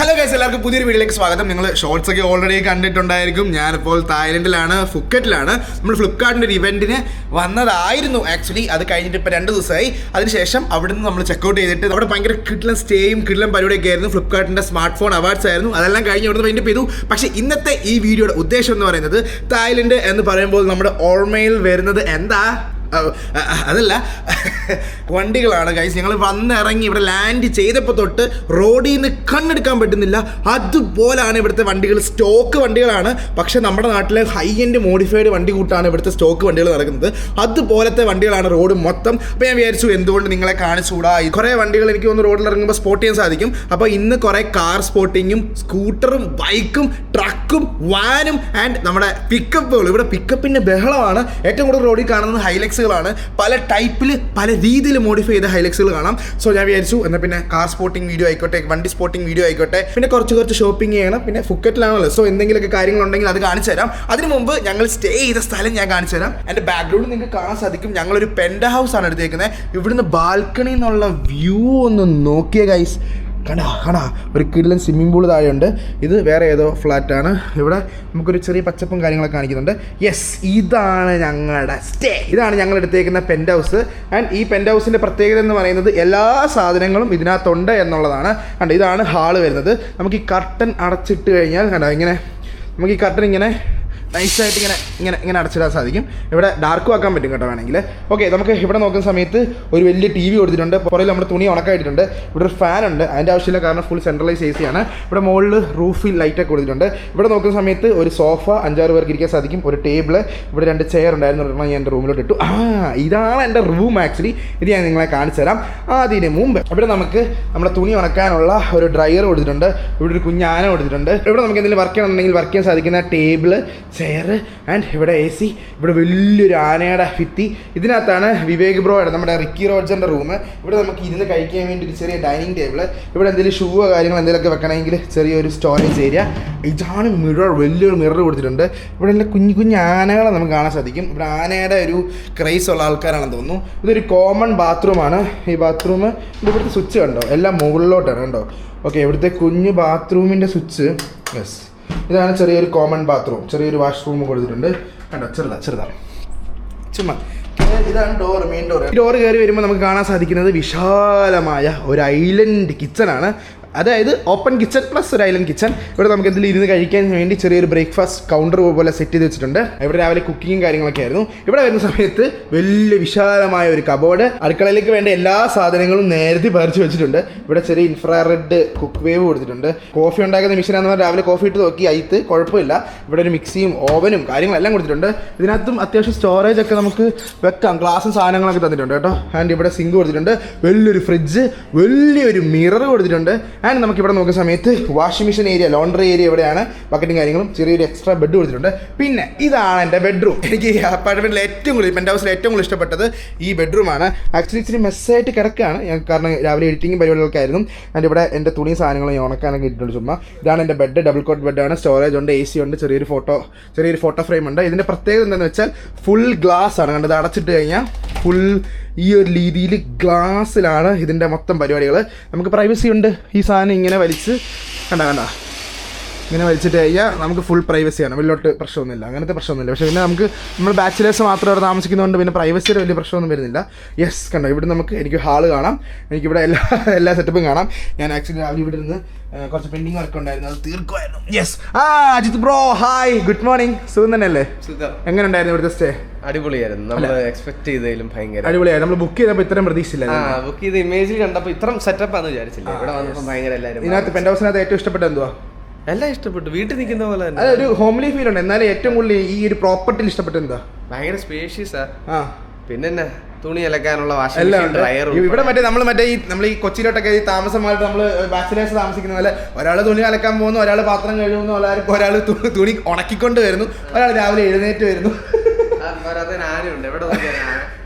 Hello guys, എല്ലാവർക്കും പുതിയൊരു വീഡിയോയിലേക്ക് സ്വാഗതം. നിങ്ങൾ ഷോർട്സ് ഒക്കെ ഓൾറെഡി കണ്ടിട്ടുണ്ടായിരിക്കും. ഞാനിപ്പോൾ തായ്ലൻഡിലാണ്, ഫുക്കറ്റിലാണ്. നമ്മൾ ഫ്ലിപ്കാർട്ടിൻ്റെ ഒരു ഇവൻറ്റിന് വന്നതായിരുന്നു. ആക്ച്വലി അത് കഴിഞ്ഞിട്ട് ഇപ്പോൾ 2 ദിവസമായി. അതിനുശേഷം അവിടെ നിന്ന് നമ്മൾ ചെക്കൗട്ട് ചെയ്തിട്ട് അവിടെ ഭയങ്കര കിഡ്ലൻ സ്റ്റേയും കിഡ്ലൻ പരിപാടിയൊക്കെ ആയിരുന്നു. ഫ്ലിപ്കാർട്ടിൻ്റെ സ്മാർട്ട് ഫോൺ അവാർഡ്സ് ആയിരുന്നു. അതെല്ലാം കഴിഞ്ഞ് അവിടെ നിന്ന് വൈൻഡപ്പ് ചെയ്തു. പക്ഷേ ഇന്നത്തെ ഈ വീഡിയോയുടെ ഉദ്ദേശം എന്ന് പറയുന്നത്, തായ്ലൻഡ് എന്ന് പറയുമ്പോൾ നമ്മുടെ ഓർമ്മയിൽ വരുന്നത് എന്താ? അതല്ല, വണ്ടികളാണ് ഗൈസ്. ഞങ്ങൾ വന്നിറങ്ങി ഇവിടെ ലാൻഡ് ചെയ്തപ്പോൾ തൊട്ട് റോഡിൽ നിന്ന് കണ്ണെടുക്കാൻ പറ്റുന്നില്ല. അതുപോലാണ് ഇവിടുത്തെ വണ്ടികൾ. സ്റ്റോക്ക് വണ്ടികളാണ്, പക്ഷേ നമ്മുടെ നാട്ടിലെ ഹൈ എൻഡ് മോഡിഫൈഡ് വണ്ടി കൂട്ടാണ് ഇവിടുത്തെ സ്റ്റോക്ക് വണ്ടികൾ നടക്കുന്നത്. അതുപോലത്തെ വണ്ടികളാണ് റോഡ് മൊത്തം. അപ്പോൾ ഞാൻ വിചാരിച്ചു എന്തുകൊണ്ട് നിങ്ങളെ കാണിച്ചുകൂടാ. കുറേ വണ്ടികൾ എനിക്ക് തോന്നുന്നു റോഡിൽ ഇറങ്ങുമ്പോൾ സ്പോട്ട് ചെയ്യാൻ സാധിക്കും. അപ്പോൾ ഇന്ന് കുറേ കാർ സ്പോട്ടിങ്ങും സ്കൂട്ടറും ബൈക്കും ട്രക്കും വാനും ആൻഡ് നമ്മുടെ പിക്കപ്പുകൾ. ഇവിടെ പിക്കപ്പിൻ്റെ ബഹളമാണ്. ഏറ്റവും കൂടുതൽ റോഡിൽ കാണുന്നത് ഹൈലക്സ് ാണ്. പല ടൈപ്പിൽ പല രീതിയിൽ മോഡിഫൈ ചെയ്ത ഹൈലക്സുകൾ കാണാം. സോ ഞാൻ വിചാരിച്ചു എന്നാൽ പിന്നെ കാർ സ്പോട്ടിംഗ് വീഡിയോ ആയിക്കോട്ടെ, വണ്ടി സ്പോട്ടിംഗ് വീഡിയോ ആയിക്കോട്ടെ, പിന്നെ കുറച്ച് ഷോപ്പിംഗ് ചെയ്യണം. പിന്നെ ഫുക്കറ്റിലാണല്ലോ, സോ എന്തെങ്കിലുമൊക്കെ കാര്യങ്ങളുണ്ടെങ്കിൽ അത് കാണിച്ചു തരാം. അതിനു മുമ്പ് ഞങ്ങൾ സ്റ്റേ ചെയ്ത സ്ഥലം ഞാൻ കാണിച്ചു തരാം. എൻ്റെ ബാക്ക്ഗ്രൗണ്ട് നിങ്ങൾക്ക് കാണാൻ സാധിക്കും. ഞങ്ങളൊരു പെൻറ്റ് ഹൗസ് ആണ് എടുത്തേക്കുന്നത്. ഇവിടുന്ന് ബാൽക്കണി എന്നുള്ള വ്യൂ ഒന്ന് നോക്കിയ ഗൈസ്. കാണാ ഒരു കിടിലൻ സ്വിമ്മിംഗ് പൂൾ താഴെയുണ്ട്. ഇത് വേറെ ഏതോ ഫ്ലാറ്റാണ്. ഇവിടെ നമുക്കൊരു ചെറിയ പച്ചപ്പും കാര്യങ്ങളൊക്കെ കാണിക്കുന്നുണ്ട്. യെസ്, ഇതാണ് ഞങ്ങളുടെ സ്റ്റേ. ഇതാണ് ഞങ്ങൾ എടുത്തേക്കുന്ന പെൻറ്റ് ഹൗസ്. ആൻഡ് ഈ പെൻറ്റ് ഹൗസിൻ്റെ പ്രത്യേകത എന്ന് പറയുന്നത് എല്ലാ സാധനങ്ങളും ഇതിനകത്തുണ്ട് എന്നുള്ളതാണ്. കണ്ടോ, ഇതാണ് ഹാള് വരുന്നത്. നമുക്ക് ഈ കർട്ടൻ അടച്ചിട്ട് കഴിഞ്ഞാൽ കണ്ടോ, ഇങ്ങനെ നമുക്ക് ഈ കർട്ടൻ ഇങ്ങനെ നൈസായിട്ട് ഇങ്ങനെ അടച്ചിടാൻ സാധിക്കും. ഇവിടെ ഡാർക്കും ആക്കാൻ പറ്റും കേട്ടോ വേണമെങ്കിൽ. ഓക്കെ, നമുക്ക് ഇവിടെ നോക്കുന്ന സമയത്ത് ഒരു വലിയ TV കൊടുത്തിട്ടുണ്ട്. പുറകിൽ നമ്മുടെ തുണി ഉണക്കായിട്ടുണ്ട്. ഇവിടെ ഒരു ഫാൻ ഉണ്ട്, അതിൻ്റെ ആവശ്യമില്ല, കാരണം ഫുൾ സെൻട്രലൈസ് AC ആണ്. ഇവിടെ മുകളിൽ റൂഫിൽ ലൈറ്റൊക്കെ കൊടുത്തിട്ടുണ്ട്. ഇവിടെ നോക്കുന്ന സമയത്ത് ഒരു സോഫ 5-6 പേർക്ക് ഇരിക്കാൻ സാധിക്കും. ഒരു ടേബിള്, ഇവിടെ 2 ചെയർ ഉണ്ടായിരുന്നു. ഞാൻ എൻ്റെ റൂമിലോട്ട് ഇട്ടു. ഇതാണ് എൻ്റെ റൂം ആക്ച്വലി. ഇത് ഞാൻ നിങ്ങളെ കാണിച്ചു തരാം. അതിന് മുമ്പ് ഇവിടെ നമുക്ക് നമ്മുടെ തുണി ഉണക്കാനുള്ള ഒരു ഡ്രയർ കൊടുത്തിട്ടുണ്ട്. ഇവിടെ ഒരു കുഞ്ഞാന കൊടുത്തിട്ടുണ്ട്. ഇവിടെ നമുക്ക് എന്തെങ്കിലും വർക്ക് ചെയ്യണമെന്നുണ്ടെങ്കിൽ വർക്ക് ചെയ്യാൻ സാധിക്കുന്ന ടേബിള്, ചെയർ ആൻഡ് ഇവിടെ AC. ഇവിടെ വലിയൊരു ആനയുടെ ഭിത്തി. ഇതിനകത്താണ് വിവേക് ബ്രോയുടെ, നമ്മുടെ റിക്കി റോഡ്ജറിൻ്റെ റൂം. ഇവിടെ നമുക്ക് ഇരുന്ന് കഴിക്കാൻ വേണ്ടി ഒരു ചെറിയ ഡൈനിങ് ടേബിൾ. ഇവിടെ എന്തെങ്കിലും ഷൂവോ കാര്യങ്ങൾ എന്തെങ്കിലുമൊക്കെ വെക്കണമെങ്കിൽ ചെറിയൊരു സ്റ്റോറേജ് ഏരിയ. ഇതാണ് മിറർ, വലിയൊരു മിറർ കൊടുത്തിട്ടുണ്ട്. ഇവിടെ എല്ലാം കുഞ്ഞു ആനകളെ നമുക്ക് കാണാൻ സാധിക്കും. ഇവിടെ ആനയുടെ ഒരു ക്രൈസ് ഉള്ള ആൾക്കാരാണെന്ന് തോന്നുന്നു. ഇതൊരു കോമൺ ബാത്റൂമാണ്. ഈ ബാത്റൂം ഇവിടുത്തെ സ്വിച്ച് കണ്ടോ, എല്ലാം മുകളിലോട്ടാണ് കണ്ടോ. ഓക്കെ, ഇവിടുത്തെ കുഞ്ഞ് ബാത്റൂമിൻ്റെ സ്വിച്ച്. യെസ്, ഇതാണ് ചെറിയൊരു കോമൺ ബാത്റൂം. ചെറിയൊരു വാഷ്റൂം കൊടുത്തിട്ടുണ്ട് കണ്ടോ, ചെറുതാ ചുമ്മാ. ഇതാണ് ഡോർ, മെയിൻ ഡോർ. ഈ ഡോർ കയറി വരുമ്പോൾ നമുക്ക് കാണാൻ സാധിക്കുന്നത് വിശാലമായ ഒരു ഐലൻഡ് കിച്ചണാണ്. അതായത് ഓപ്പൺ കിച്ചൺ പ്ലസ് ഒരു ഐലൻഡ് കിച്ചൺ. ഇവിടെ നമുക്ക് എന്തെങ്കിലും ഇരുന്ന് കഴിക്കാൻ വേണ്ടി ചെറിയൊരു ബ്രേക്ക്ഫാസ്റ്റ് കൗണ്ടർ പോലെ സെറ്റ് ചെയ്ത് വെച്ചിട്ടുണ്ട്. ഇവിടെ രാവിലെ കുക്കിങ്ങും കാര്യങ്ങളൊക്കെ ആയിരുന്നു. ഇവിടെ വരുന്ന സമയത്ത് വലിയ വിശാലമായ ഒരു കബോർഡ്. അടുക്കളയിലേക്ക് വേണ്ട എല്ലാ സാധനങ്ങളും നേരത്തെ പറിച്ചു വെച്ചിട്ടുണ്ട്. ഇവിടെ ചെറിയ ഇൻഫ്രാറെഡ് കുക്ക് വേവ് കൊടുത്തിട്ടുണ്ട്. കോഫി ഉണ്ടാക്കുന്ന മെഷീനാണെന്ന് പറഞ്ഞാൽ രാവിലെ കോഫി ഇട്ട് നോക്കി, അയത്ത് കുഴപ്പമില്ല. ഇവിടെ ഒരു മിക്സിയും ഓവനും കാര്യങ്ങളെല്ലാം കൊടുത്തിട്ടുണ്ട്. ഇതിനകത്തും അത്യാവശ്യം സ്റ്റോറേജ് ഒക്കെ നമുക്ക് വെക്കാം. ഗ്ലാസും സാധനങ്ങളൊക്കെ തന്നിട്ടുണ്ട് കേട്ടോ. ആൻഡ് ഇവിടെ സിങ്ക് കൊടുത്തിട്ടുണ്ട്. വലിയൊരു ഫ്രിഡ്ജ്, വലിയൊരു മിറർ കൊടുത്തിട്ടുണ്ട്. ആൻഡ് നമുക്ക് ഇവിടെ നോക്കുന്ന സമയത്ത് washing machine area, laundry area ഇവിടെയാണ്. ബക്കറ്റും കാര്യങ്ങളും, ചെറിയൊരു എക്സ്ട്രാ ബെഡ് കൊടുത്തിട്ടുണ്ട്. പിന്നെ ഇതാണ് എൻ്റെ ബെഡ്റൂം. എനിക്ക് അപ്പാർട്ട്മെൻറ്റിൽ ഏറ്റവും കൂടുതൽ, പെൻറ്റ് ഹൗസിൽ ഏറ്റവും കൂടുതൽ ഇഷ്ടപ്പെട്ടത് ഈ ബെഡ്റൂമാണ്. ആക്ച്വലി ഇച്ചിരി മെസ്സായിട്ട് കിടക്കുകയാണ് ഞാൻ, കാരണം രാവിലെ എഡിറ്റിംഗും പരിപാടികളൊക്കെ ആയിരുന്നു. ആൻഡ് ഇവിടെ എൻ്റെ തുണി സാധനങ്ങൾ ഞാൻ ഉണക്കാനൊക്കെ ഇട്ടിട്ടുണ്ട് ചുമ്മാ. ഇതാണ് എൻ്റെ ബെഡ്, ഡബിൾ കോട്ട് ബെഡാണ്. സ്റ്റോറേജ് ഉണ്ട്, AC ഉണ്ട്, ചെറിയൊരു ഫോട്ടോ ഫ്രെയിം ഉണ്ട്. ഇതിൻ്റെ പ്രത്യേകത എന്താണെന്ന് വെച്ചാൽ ഫുൾ ഗ്ലാസ് ആണ്. കണ്ടത് അടച്ചിട്ട് കഴിഞ്ഞാൽ ഫുൾ ഈ ഒരു രീതിയിൽ ഗ്ലാസ്സിലാണ് ഇതിൻ്റെ മൊത്തം പരിപാടികൾ. നമുക്ക് പ്രൈവസി ഉണ്ട്. ഈ സാധനം ഇങ്ങനെ വലിച്ച് കണ്ട ഇങ്ങനെ വലിച്ചിട്ട് കഴിഞ്ഞാൽ നമുക്ക് ഫുൾ പ്രൈവസിയാണ്. വലിയോട്ട് പ്രശ്നമൊന്നുമില്ല, അങ്ങനത്തെ പ്രശ്നമൊന്നുമില്ല. പക്ഷേ പിന്നെ നമ്മൾ ബാച്ചിലേഴ്സ് മാത്രം അവിടെ താമസിക്കുന്നതുകൊണ്ട് പിന്നെ പ്രൈവസിയുടെ വലിയ പ്രശ്നമൊന്നും വരുന്നില്ല. യെസ്, കണ്ടോ, ഇവിടെ എനിക്ക് ഹാള് കാണാം. എനിക്കിവിടെ എല്ലാ സെറ്റപ്പും കാണാം. ഞാൻ ആക്ച്വലി രാവിലെ ഇവിടെ നിന്ന് കുറച്ച് പെൻഡിങ് വർക്ക് ഉണ്ടായിരുന്നു, അത് തീർക്കുമായിരുന്നു. Yes, Ajith bro, hi, good morning. സുഖം തന്നെയല്ലേ? എങ്ങനെ ഉണ്ടായിരുന്നു ഇവിടുത്തെ സ്റ്റേ? അടിപൊളിയായിരുന്നു. നമ്മൾ എക്സ്പെക്ട് ചെയ്തതിലും ഭയങ്കര അടിപൊളിയായിരുന്നു. നമ്മൾ ബുക്ക് ചെയ്തപ്പോൾ ഇത്രയും പ്രതീക്ഷയില്ല. ബുക്ക് ചെയ്ത ഇമേജിൽ കണ്ടപ്പോൾ ഇത്രയും സെറ്റപ്പ് ആണെന്ന് വിചാരിച്ചില്ല. ഇവിടെ വന്നപ്പോൾ ഭയങ്കര എല്ലാവരും. ഇതിനകത്ത് പെൻറ്റ് ഹൗസിനകത്ത് ഏറ്റവും ഇഷ്ടപ്പെട്ട എന്തുവാ? എല്ലാം ഇഷ്ടപ്പെട്ടു. വീട്ടിൽ നിൽക്കുന്ന പോലെ തന്നെ ഒരു ഹോംലി ഫീൽ ഉണ്ട്. എന്നാലും ഏറ്റവും കൂടുതൽ ഈ ഒരു പ്രോപ്പർട്ടിയിൽ ഇഷ്ടപ്പെട്ട എന്താ? ഭയങ്കര സ്പേഷ്യസാ. പിന്നെ തുണി അലക്കാനുള്ള വാഷിംഗ് മെഷീൻ, ഡ്രയർ. ഇവിടെ നമ്മൾ ഈ കൊച്ചിയിലോട്ടൊക്കെ ഈ താമസമായിട്ട് നമ്മൾ ബാച്ചിലേഴ്സ് താമസിക്കുന്ന പോലെ ഒരാൾ തുണി അലക്കാൻ പോകുന്നു, ഒരാൾ പാത്രം കഴുകുന്നു, ഒരാൾ തുണി ഉണക്കിക്കൊണ്ട് വരുന്നു, ഒരാൾ രാവിലെ എഴുന്നേറ്റ് വരുന്നു.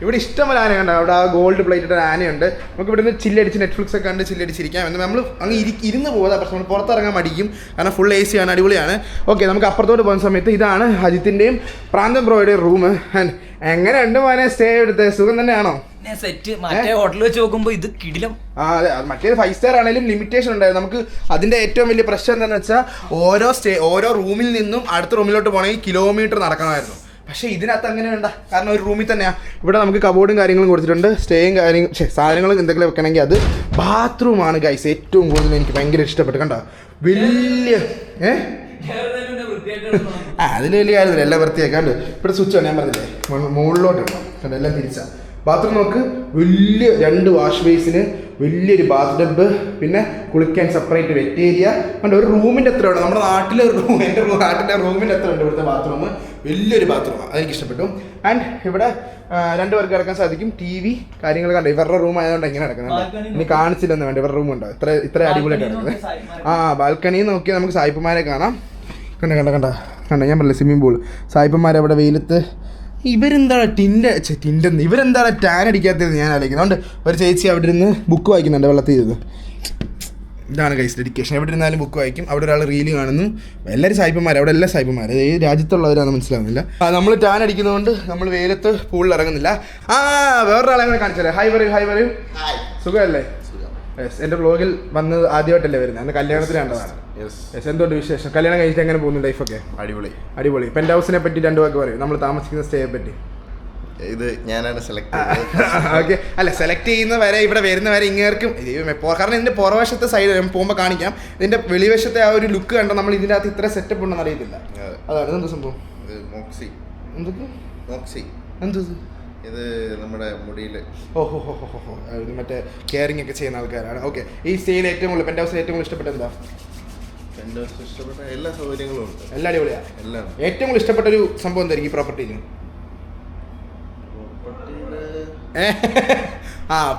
ഇവിടെ ഇഷ്ടംപോലെ ആന കണ്ടോ. അവിടെ ആ ഗോൾഡ് പ്ലേറ്റഡ് ആനയുണ്ട്. നമുക്ക് ഇവിടെ നിന്ന് ചില്ലടിച്ച് നെറ്റ്ഫ്ലിക്സ് ഒക്കെ കണ്ട് ചില്ലടിച്ചിരിക്കാം. എന്ന് നമ്മൾ അങ്ങ് ഇരുന്ന് പോകുക. പക്ഷെ നമ്മൾ പുറത്തിറങ്ങാൻ മടിക്കും, കാരണം ഫുൾ AC ആണ്, അടിപൊളിയാണ്. ഓക്കെ, നമുക്ക് അപ്പുറത്തോട്ട് പോകുന്ന സമയത്ത് ഇതാണ് അജിത്തിൻ്റെയും പ്രാന്തം ബ്രോയുടെയും റൂം. എങ്ങനെ ഉണ്ട് മോനെ സ്റ്റേ എടുത്ത്? സുഖം തന്നെയാണോ? സെറ്റ് മറ്റേ ഹോട്ടലിൽ വെച്ച് നോക്കുമ്പോ ഇത് കിടിലം. അതെ, മറ്റേത് 5 സ്റ്റാർ ആണെങ്കിലും ലിമിറ്റേഷൻ ഉണ്ടായിരുന്നു. നമുക്ക് അതിന്റെ ഏറ്റവും വലിയ പ്രശ്നം എന്താണെന്ന് വെച്ചാൽ ഓരോ റൂമിൽ നിന്നും അടുത്ത റൂമിലോട്ട് പോകണമെങ്കിൽ കിലോമീറ്റർ നടക്കണമായിരുന്നു. പക്ഷേ ഇതിനകത്ത് അങ്ങനെ വേണ്ട, കാരണം ഒരു റൂമിൽ തന്നെയാണ്. ഇവിടെ നമുക്ക് കബോർഡും കാര്യങ്ങളും കൊടുത്തിട്ടുണ്ട്, സ്റ്റേയും സാധനങ്ങളും എന്തെങ്കിലും വെക്കണമെങ്കിൽ അത്. ബാത്റൂമാണ് ഗൈസ് ഏറ്റവും കൂടുതൽ എനിക്ക് ഭയങ്കര ഇഷ്ടപ്പെട്ടു. കണ്ടോ വലിയ അതിൽ വലിയ കാര്യമില്ല, എല്ലാം വൃത്തിയാക്കാണ്ട്. ഇവിടെ സ്വിച്ച് ഞാൻ പറഞ്ഞില്ലേ മുകളിലോട്ട് കണ്ടോ, എല്ലാം തിരിച്ചാ. ബാത്റൂം നോക്ക്, വലിയ 2 വാഷ് ബേസിന്, വലിയൊരു ബാത്ത് ടബ്, പിന്നെ കുളിക്കാൻ സെപ്പറേറ്റ് വെറ്റ് ഏരിയ. കണ്ടോ ഒരു റൂമിൻ്റെ എത്ര ഉണ്ട്, നമ്മുടെ നാട്ടിലെ ഒരു റൂം, എൻ്റെ നാട്ടിലെ റൂമിൻ്റെ എത്ര ഉണ്ട് ഇവിടുത്തെ ബാത്റൂം. വലിയൊരു ബാത്റൂമാണ്, അതെനിക്ക് ഇഷ്ടപ്പെട്ടു. ആൻഡ് ഇവിടെ 2 പേർക്ക് കിടക്കാൻ സാധിക്കും. TV കാര്യങ്ങൾ കണ്ടോ, ഇവരുടെ റൂം ആയതുകൊണ്ട് എങ്ങനെ കിടക്കുന്നത് ഇനി കാണിച്ചില്ലെന്ന് വേണ്ട. ഇവരുടെ റൂം ഉണ്ടോ ഇത്ര അടിപൊളിയായിട്ട് കിടക്കുന്നത്. ബാൽക്കണിയിൽ നോക്കിയാൽ നമുക്ക് സായിപ്പന്മാരെ കാണാം. കണ്ടോ ഞാൻ പറഞ്ഞില്ല സ്വിമ്മിംഗ് പൂൾ. സായിപ്പന്മാരെ അവിടെ വെയിലത്ത്. ഇവരെന്താണ് ഇവരെന്താണ് ടാൻ അടിക്കാത്തത് ഞാൻ ആലോചിക്കുന്നത്. അതുകൊണ്ട് ഒരു ചേച്ചി അവിടെ ഇരുന്ന് ബുക്ക് വായിക്കുന്നുണ്ട് വെള്ളത്തിൽ ഇരുന്ന്. ഇതാണ് ഗൈസ് ഡെഡിക്കേഷൻ. എവിടെ ഇരുന്നാലും ബുക്ക് വായിക്കും. അവിടെ ഒരാൾ റീല് കാണുന്നു. എല്ലാവരും സായിപ്പന്മാർ, അവിടെ എല്ലാ സായിപ്പന്മാർ ഏത് രാജ്യത്തുള്ളവരാണെന്ന് മനസ്സിലാവുന്നില്ല. നമ്മൾ ടാൻ അടിക്കുന്നതുകൊണ്ട് നമ്മൾ വെയിലത്ത് പൂളിൽ ഇറങ്ങുന്നില്ല. വേറൊരാളെ കൂടെ കാണിച്ചാലേ. ഹായ് പറയൂ. സുഖമല്ലേ? യെസ്, എൻ്റെ വ്ളോഗിൽ വന്നത് ആദ്യമായിട്ടല്ലേ വരുന്നത്, അന്ന് കല്യാണത്തിന് കണ്ടതാണ്. യെസ്, എന്തുകൊണ്ട് വിശേഷം? കല്യാണം കഴിച്ചിട്ട് എങ്ങനെ പോകുന്നു ലൈഫൊക്കെ? അടിപൊളി. പെൻറ്റ് ഹൗസിനെ പറ്റി 2 വാക്ക് പറയും, നമ്മൾ താമസിക്കുന്ന സ്റ്റേയെ പറ്റി. ഇത് ഞാനാണ് സെലക്ട് ഓക്കെ, അല്ല സെലക്ട് ചെയ്യുന്ന വരെ ഇവിടെ വരുന്ന വരെ ഇങ്ങേർക്കും, കാരണം ഇതിന്റെ പുറവശത്തെ സൈഡ് പോകുമ്പോൾ കാണിക്കാം. ഇതിന്റെ വെളിവശത്തെ ആ ഒരു ലുക്ക് കണ്ട നമ്മൾ ഇതിന്റെ അകത്ത് ഇത്ര സെറ്റപ്പ് ഉണ്ടെന്ന് അറിയത്തില്ല. അതാണ് ഇതെന്താ സംഭവം? എന്തൊക്കെ ഇത് നമ്മുടെ മുടിയിൽ മറ്റേ കെയറിംഗ് ഒക്കെ ചെയ്യുന്ന ആൾക്കാരാണ്. ഓക്കെ, ഈ സ്റ്റേയിൽ ഏറ്റവും കൂടുതൽ പെൻറ്റ് ഹൗസിൽ ഏറ്റവും കൂടുതൽ ഇഷ്ടപ്പെട്ട എന്താ? ഇഷ്ടപ്പെട്ട എല്ലാ സൗകര്യങ്ങളും ഉണ്ട്, എല്ലാം അടിപൊളിയാണ്. എല്ലാം. ഏറ്റവും കൂടുതൽ ഇഷ്ടപ്പെട്ട ഒരു സംഭവം എന്തായിരിക്കും ഈ പ്രോപ്പർട്ടിയിൽ?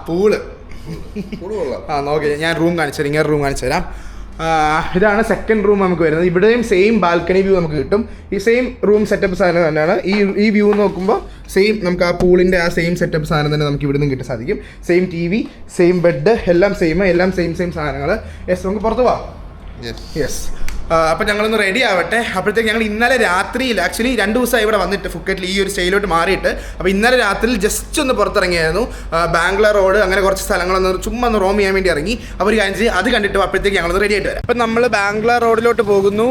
പൂള്. നോക്കി ഞാൻ റൂം കാണിച്ചു തരാം, ഇങ്ങനെ റൂം കാണിച്ചു തരാം. ഇതാണ് സെക്കൻഡ് റൂം നമുക്ക് വരുന്നത്. ഇവിടെയും സെയിം ബാൽക്കണി വ്യൂ നമുക്ക് കിട്ടും. ഈ സെയിം റൂം സെറ്റപ്പ് സാധനം തന്നെയാണ്. ഈ വ്യൂ നോക്കുമ്പോൾ സെയിം നമുക്ക് ആ പൂളിൻ്റെ ആ സെയിം സെറ്റപ്പ് സാധനം തന്നെ നമുക്ക് ഇവിടെ നിന്ന് കിട്ടാൻ സാധിക്കും. സെയിം TV, സെയിം ബെഡ്, എല്ലാം സെയിം സാധനങ്ങൾ. യെസ്, നമുക്ക് പുറത്ത് പോവാം. യെസ്, അപ്പം ഞങ്ങളൊന്ന് റെഡി ആവട്ടെ. അപ്പോഴത്തേക്ക് ഞങ്ങൾ ഇന്നലെ രാത്രിയിൽ ആക്ച്വലി 2 ദിവസമായി ഇവിടെ വന്നിട്ട് ഫുക്കറ്റിൽ ഈ ഒരു സ്റ്റേയിലോട്ട് മാറിയിട്ട്. അപ്പോൾ ഇന്നലെ രാത്രിയിൽ ജസ്റ്റ് ഒന്ന് പുറത്തിറങ്ങിയായിരുന്നു. ബാംഗ്ലൂർ റോഡ് അങ്ങനെ കുറച്ച് സ്ഥലങ്ങളൊന്ന് ചുമ്മാ ഒന്ന് റോം ചെയ്യാൻ വേണ്ടി ഇറങ്ങി. അപ്പോൾ ഒരു കാര്യം അത് കണ്ടിട്ട് അപ്പോഴത്തേക്ക് ഞങ്ങളൊന്ന് റെഡി ആയിട്ട് വരാം. അപ്പം നമ്മൾ ബാംഗ്ലൂർ റോഡിലോട്ട് പോകുന്നു.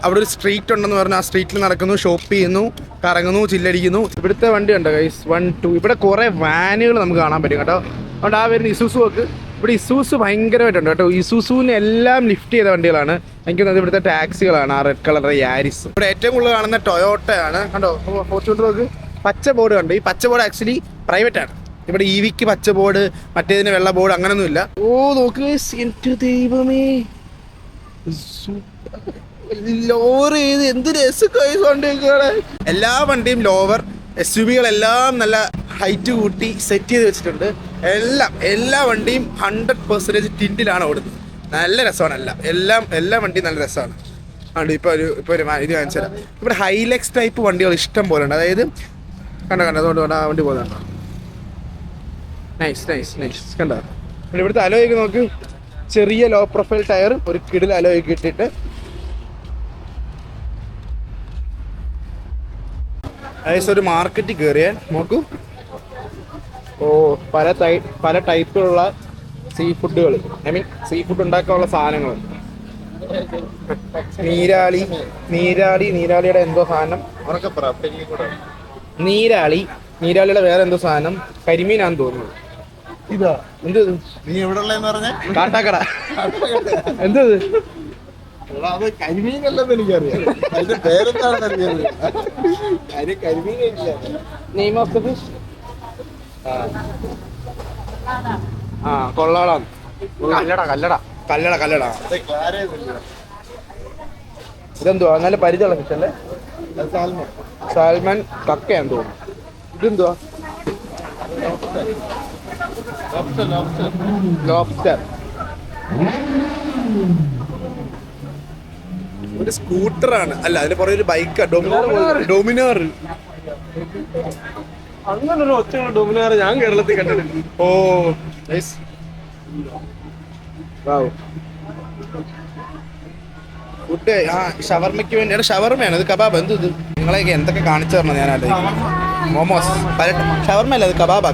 അവിടെ ഒരു സ്ട്രീറ്റ് ഉണ്ടെന്ന് പറഞ്ഞു, ആ സ്ട്രീറ്റിൽ നടക്കുന്നു, ഷോപ്പ് ചെയ്യുന്നു, കറങ്ങുന്നു, ചില്ലടിക്കുന്നു. ഇവിടുത്തെ വണ്ടി ഉണ്ടോ ഗൈസ്? 1, 2 ഇവിടെ കുറേ വാനുകൾ നമുക്ക് കാണാൻ പറ്റും കേട്ടോ. അതുകൊണ്ട് ആ വരുന്ന ഇസൂസു ഒക്കെ ഇവിടെ ഇസൂസ് ഭയങ്കരമായിട്ടുണ്ട് കേട്ടോ. ഇസൂസുവിനെ എല്ലാം ലിഫ്റ്റ് ചെയ്ത വണ്ടികളാണ്. എനിക്ക് തോന്നുന്നത് ഇവിടുത്തെ ടാക്സികളാണ്. ആ റെഡ് കളർ യാരിസ്. ഇവിടെ ഏറ്റവും കൂടുതൽ കാണുന്ന ടൊയോട്ടയാണ്. കണ്ടോ ഫോർച്യൂണർ നോക്ക്, പച്ച ബോർഡ് കണ്ടു. ഈ പച്ച ബോർഡ് ആക്ച്വലി പ്രൈവറ്റ് ആണ്. ഇവിടെ EVക്ക് പച്ച ബോർഡ്, മറ്റേതിന് വെള്ള ബോർഡ് അങ്ങനൊന്നുമില്ല. നോക്ക് എൻ്റെ ദൈവമേ, ലോവർ ചെയ്ത് എന്ത് രസമാണ്. എല്ലാ വണ്ടിയും ലോവർ, SUVകളെല്ലാം നല്ല ഹൈറ്റ് കൂട്ടി സെറ്റ് ചെയ്ത് വെച്ചിട്ടുണ്ട്. എല്ലാ വണ്ടിയും 100% ടിൻറ്റിലാണ് ഓടുന്നത്. നല്ല രസമാണ്. എല്ലാ വണ്ടിയും നല്ല രസമാണ്. അതുകൊണ്ട് ഇപ്പോൾ ഒരു ഇത് കാണിച്ചു തരാം. ഇവിടെ ഹൈലെക്സ് ടൈപ്പ് വണ്ടികൾ ഇഷ്ടം പോലെ ഉണ്ട്. അതായത് കണ്ടോ അതുകൊണ്ട് ആ വണ്ടി പോകുന്നുണ്ടോ? നൈസ് കണ്ടോ. പിന്നെ ഇവിടുത്തെ അലോയ്ക്ക് നോക്ക്, ചെറിയ ലോ പ്രൊഫൈൽ ടയറും ഒരു കിടിൽ അലോയ്ക്ക് ഇട്ടിട്ട്. ഒരു മാർക്കറ്റിൽ കയറിയാൽ നോക്കൂ, പല ടൈപ്പിലുള്ള സീ ഫുഡുകൾ, സീ ഫുഡ് ഉണ്ടാക്കാനുള്ള സാധനങ്ങൾ. നീരാളിയുടെ എന്തോ സാധനം, നീരാളിയുടെ വേറെ എന്തോ സാധനം, കരിമീനാന്ന് തോന്നുന്നു. ഇതാ എന്ത് നീ എവിടെ ഉള്ളതെന്ന് പറഞ്ഞ കാട്ടാക്കട എന്തത്? കരിമീനല്ലെന്ന് എനിക്കറിയാം, അതിന്റെ പേരെന്താണെന്ന് അറിയാം. നെയിം ഓഫ് ദ ഫിഷ് കൊള്ളാടാ. കല്ലട. ഇതെന്തുവാ? നല്ല പരിചയമുള്ള ഫിഷ് അല്ലേ? സാൽമൺ കക്കയാന്ന് തോന്നുന്നു. ഇതെന്തുവാ? ലോബ്സ്റ്റർ. ഒരു സ്കൂട്ടറാണ്, അല്ല അതിന് പുറകെ ഒരു ബൈക്കാ, ഡൊമിനാർ. അങ്ങനൊരു ഒച്ചയുള്ള ഡൊമിനാർ ഞാൻ കേരളത്തിൽ കണ്ടിട്ടുണ്ട്. ഫുഡ് ഷവർമ്മയ്ക്ക് വേണ്ടി. ഷവർമ്മയാണ് ഇത്, കബാബ് എന്ത് ഇത്? നിങ്ങളെയൊക്കെ എന്തൊക്കെ കാണിച്ചു തരണം ഞാൻ. മോമോസ് ഷവർമ അല്ല, അത് കബാബ്.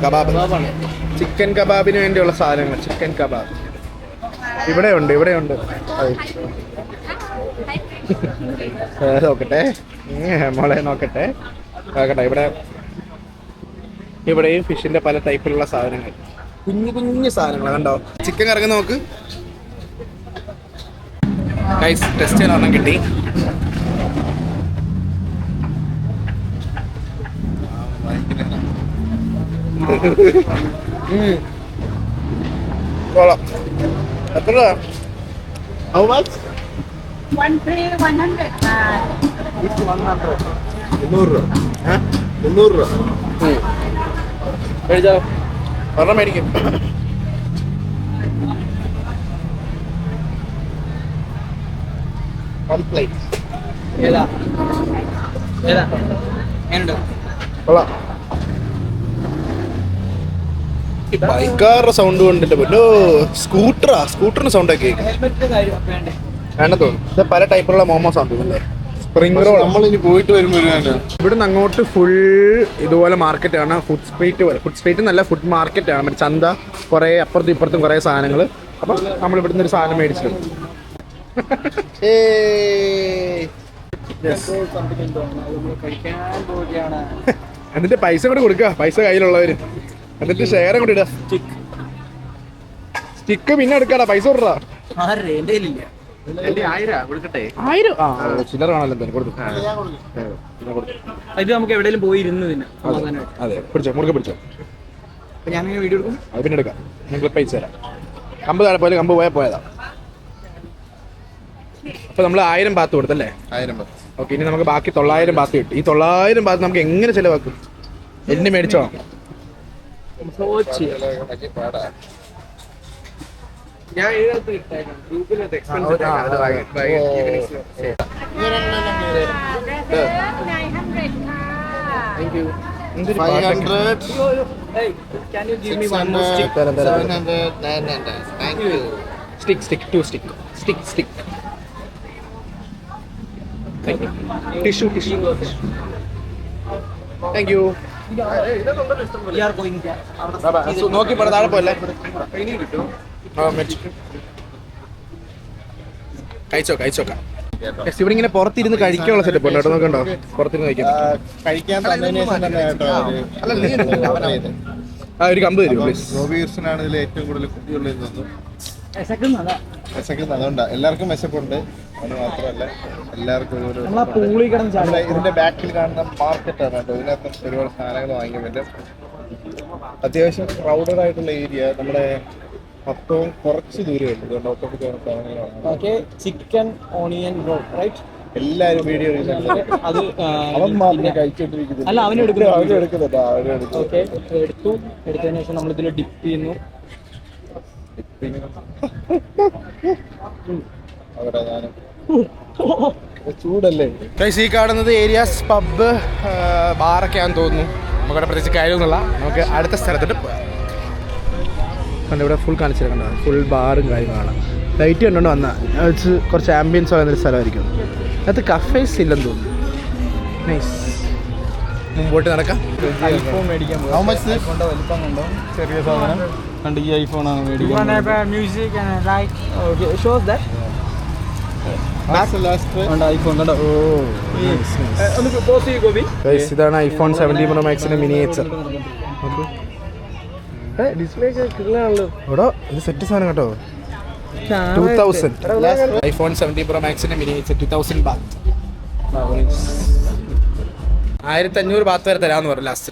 ചിക്കൻ കബാബിന് വേണ്ടിയുള്ള സാധനങ്ങൾ. ചിക്കൻ കബാബ് ഇവിടെ ഉണ്ട്. നോക്കട്ടെ മോളെ നോക്കട്ടെ. ഇവിടെയും ഫിഷിന്റെ പല ടൈപ്പിലുള്ള സാധനങ്ങൾ, കുഞ്ഞു സാധനങ്ങൾ കണ്ടോ. ചിക്കൻ കറങ്ങി നോക്ക് ഗൈസ്. ടെസ്റ്റ് ചെയ്യാൻ ഒരെണ്ണം കിട്ടി. കൊള്ളാം. എത്ര How much? One tray, 100 baht. 300 രൂപ. 300 രൂപ. മേടിച്ചോ, ഒരെണ്ണം മേടിക്കും. കൊള്ളാം. ബൈക്കാരുടെ സൗണ്ട് കൊണ്ടിട്ട് പറ്റോ. സ്കൂട്ടറിന് സൗണ്ട് ഒക്കെ വേണ്ട തോന്നുന്നു. പല ടൈപ്പുള്ള മോമോസ് ആണ് തോന്നുന്നത്. സ്പ്രിംഗ് റോൾ നമ്മളിനി പോയിട്ട് വരുമ്പോൾ ഇവിടുന്ന് അങ്ങോട്ട് ഫുൾ ഇതുപോലെ മാർക്കറ്റാണ്. ഫുഡ് സ്ട്രീറ്റ് നല്ല ഫുഡ് മാർക്കറ്റാണ്. മറ്റേ ചന്ത, കുറേ അപ്പുറത്തും ഇപ്പുറത്തും കുറേ സാധനങ്ങൾ. അപ്പം നമ്മൾ ഇവിടുന്ന് ഒരു സാധനം മേടിച്ചിട്ടുണ്ട്. എന്നിട്ട് പൈസ കൂടെ കൊടുക്കുക, പൈസ കയ്യിലുള്ളവര്. എന്നിട്ട് ഷെയർ കൂടെ ഇടുക. സ്റ്റിക്ക് പിന്നെ എടുക്കാടാ, പൈസ കൊടുക്കാ. 1000 ചില്ലറ കാണല്ലോ എന്തായാലും കൊടുത്തു. ഇത് നമുക്ക് എവിടെയെങ്കിലും പോയി ഇരുന്ന് തന്നെ. അതെ, പിടിച്ചോ, മുറുകെ പിടിച്ചോ. ഞാൻ വീഡിയോ എടുക്കും. അത് പിന്നെ എടുക്കാം. നിങ്ങൾ പൈസ തരാം. കമ്പ് താഴെ പോയാലും കമ്പ് പോയതാ. അപ്പൊ നമ്മൾ 1000 ബാത്ത് കൊടുത്തല്ലേ? 1000 baht. ഓക്കെ, ഇനി നമുക്ക് ബാക്കി 900 ബാത്ത് കിട്ടും. ഈ 900 ബാത്ത് നമുക്ക് എങ്ങനെ ചെലവാക്കും? എന്നെ മേടിച്ചോ? ഞാൻ ഇതിനകത്ത് ഇട്ടേക്കാം, ഗ്രൂപ്പിനകത്ത് എക്സ്പെൻസ് ഇട്ടേക്കാം. അത് വാങ്ങി. 900 baht. 500. Hey, can you give me one more 600, stick? 700, 900. Thank you. Two stick. Tissue. Thank you. We are going there. നോക്കി പറ, താഴെ പോലെ കഴിച്ചോക്കാം. ഇവിടെ ഇങ്ങനെ പുറത്തിരുന്ന് കഴിക്കാനുള്ള സെറ്റപ്പ് ഉണ്ട് കേട്ടോ. നോക്കണ്ടോ, പുറത്തിരുന്ന് കഴിക്കാം. കഴിക്കാൻ തന്നതിന് ശേഷം തന്നെ കേട്ടോ ഒരു കമ്പ് തരും പ്ലീസ്. ഗോപികൃഷ്ണനാണ് ഇതിൽ ഏറ്റവും കൂടുതൽ കുട്ടികളിൽ നിന്നും വിശക്കുന്നത്. അതുകൊണ്ടാണ് എല്ലാവർക്കും വിശപ്പുണ്ട്. അത് മാത്രമല്ല എല്ലാവർക്കും നമ്മുടെ ഇതിന്റെ ബാക്കിൽ കാണുന്ന മാർക്കറ്റാണ് കേട്ടോ. ഇതിനകത്ത് ഒരുപാട് സാധനങ്ങൾ വാങ്ങിക്കാൻ പറ്റും. അത്യാവശ്യം ക്രൗഡഡ് ആയിട്ടുള്ള ഏരിയ. നമ്മുടെ മൊത്തവും കുറച്ച് ദൂരമുണ്ട്. ഇതുകൊണ്ട് ഒറ്റയ്ക്ക് സാധനങ്ങളാണ്. Chicken onion roll right. എല്ലാവരും വീഡിയോ അത് അവൻ മാത്രമേ കഴിച്ചോണ്ടിരിക്കുന്നില്ല. അല്ല, അവനും എടുക്കുന്നു. ഓക്കെ, എടുത്തതിന് ശേഷം നമ്മൾ ഇതിൽ ഡിപ്പ് ചെയ്യുന്നു. അവിടെ ഞാനും ചൂടല്ലേ. ഈ കാണുന്നത് ഏരിയാസ് പബ്ബ് ബാറൊക്കെ ആണെന്ന് തോന്നുന്നു. നമുക്കവിടെ പ്രത്യേകിച്ച് കാര്യമൊന്നുമില്ല. നമുക്ക് അടുത്ത സ്ഥലത്തോട്ട് പോകാം. കണ്ട ഇവിടെ ഫുൾ കാണിച്ചിരിക്കണ്ട, ഫുൾ ബാറും കാര്യങ്ങളാണ്. ലൈറ്റ് കണ്ടുകൊണ്ട് വന്നാൽ കുറച്ച് ആംബിയൻസ് പറയുന്നൊരു സ്ഥലമായിരിക്കും. അത് കഫേസ് ഇല്ലെന്ന് തോന്നുന്നു. നൈസ്. മുമ്പോട്ട് നടക്കാം. ഐഫോൺ മേടിക്കാൻ How much this? വലിപ്പം കൊണ്ടോ ചെറിയ സാധനം കണ്ട് ഈ ഐഫോണാണ് മേടിക്കുന്നത്. Music okay shows that iPhone കണ്ടോ. ഒന്ന് പോസ്റ്റ് ചെയ്യ് ഗോപി. ഇതാണ് ഐഫോൺ 17 Pro Maxന്റെ മിനിയേച്ചർ. ഡിസ്പ്ലേ കിട്ടുന്നതാണല്ലോ. എടോ, ഇത് സെറ്റ് സാധനം കേട്ടോ. 2000 ഐഫോൺ 17 Pro Maxന്റെ മിനിയേച്ചർ 2000 ബാത്ത്. 1500 ബാത്ത് വരെ തരാമെന്ന് പറഞ്ഞു ലാസ്റ്റ്.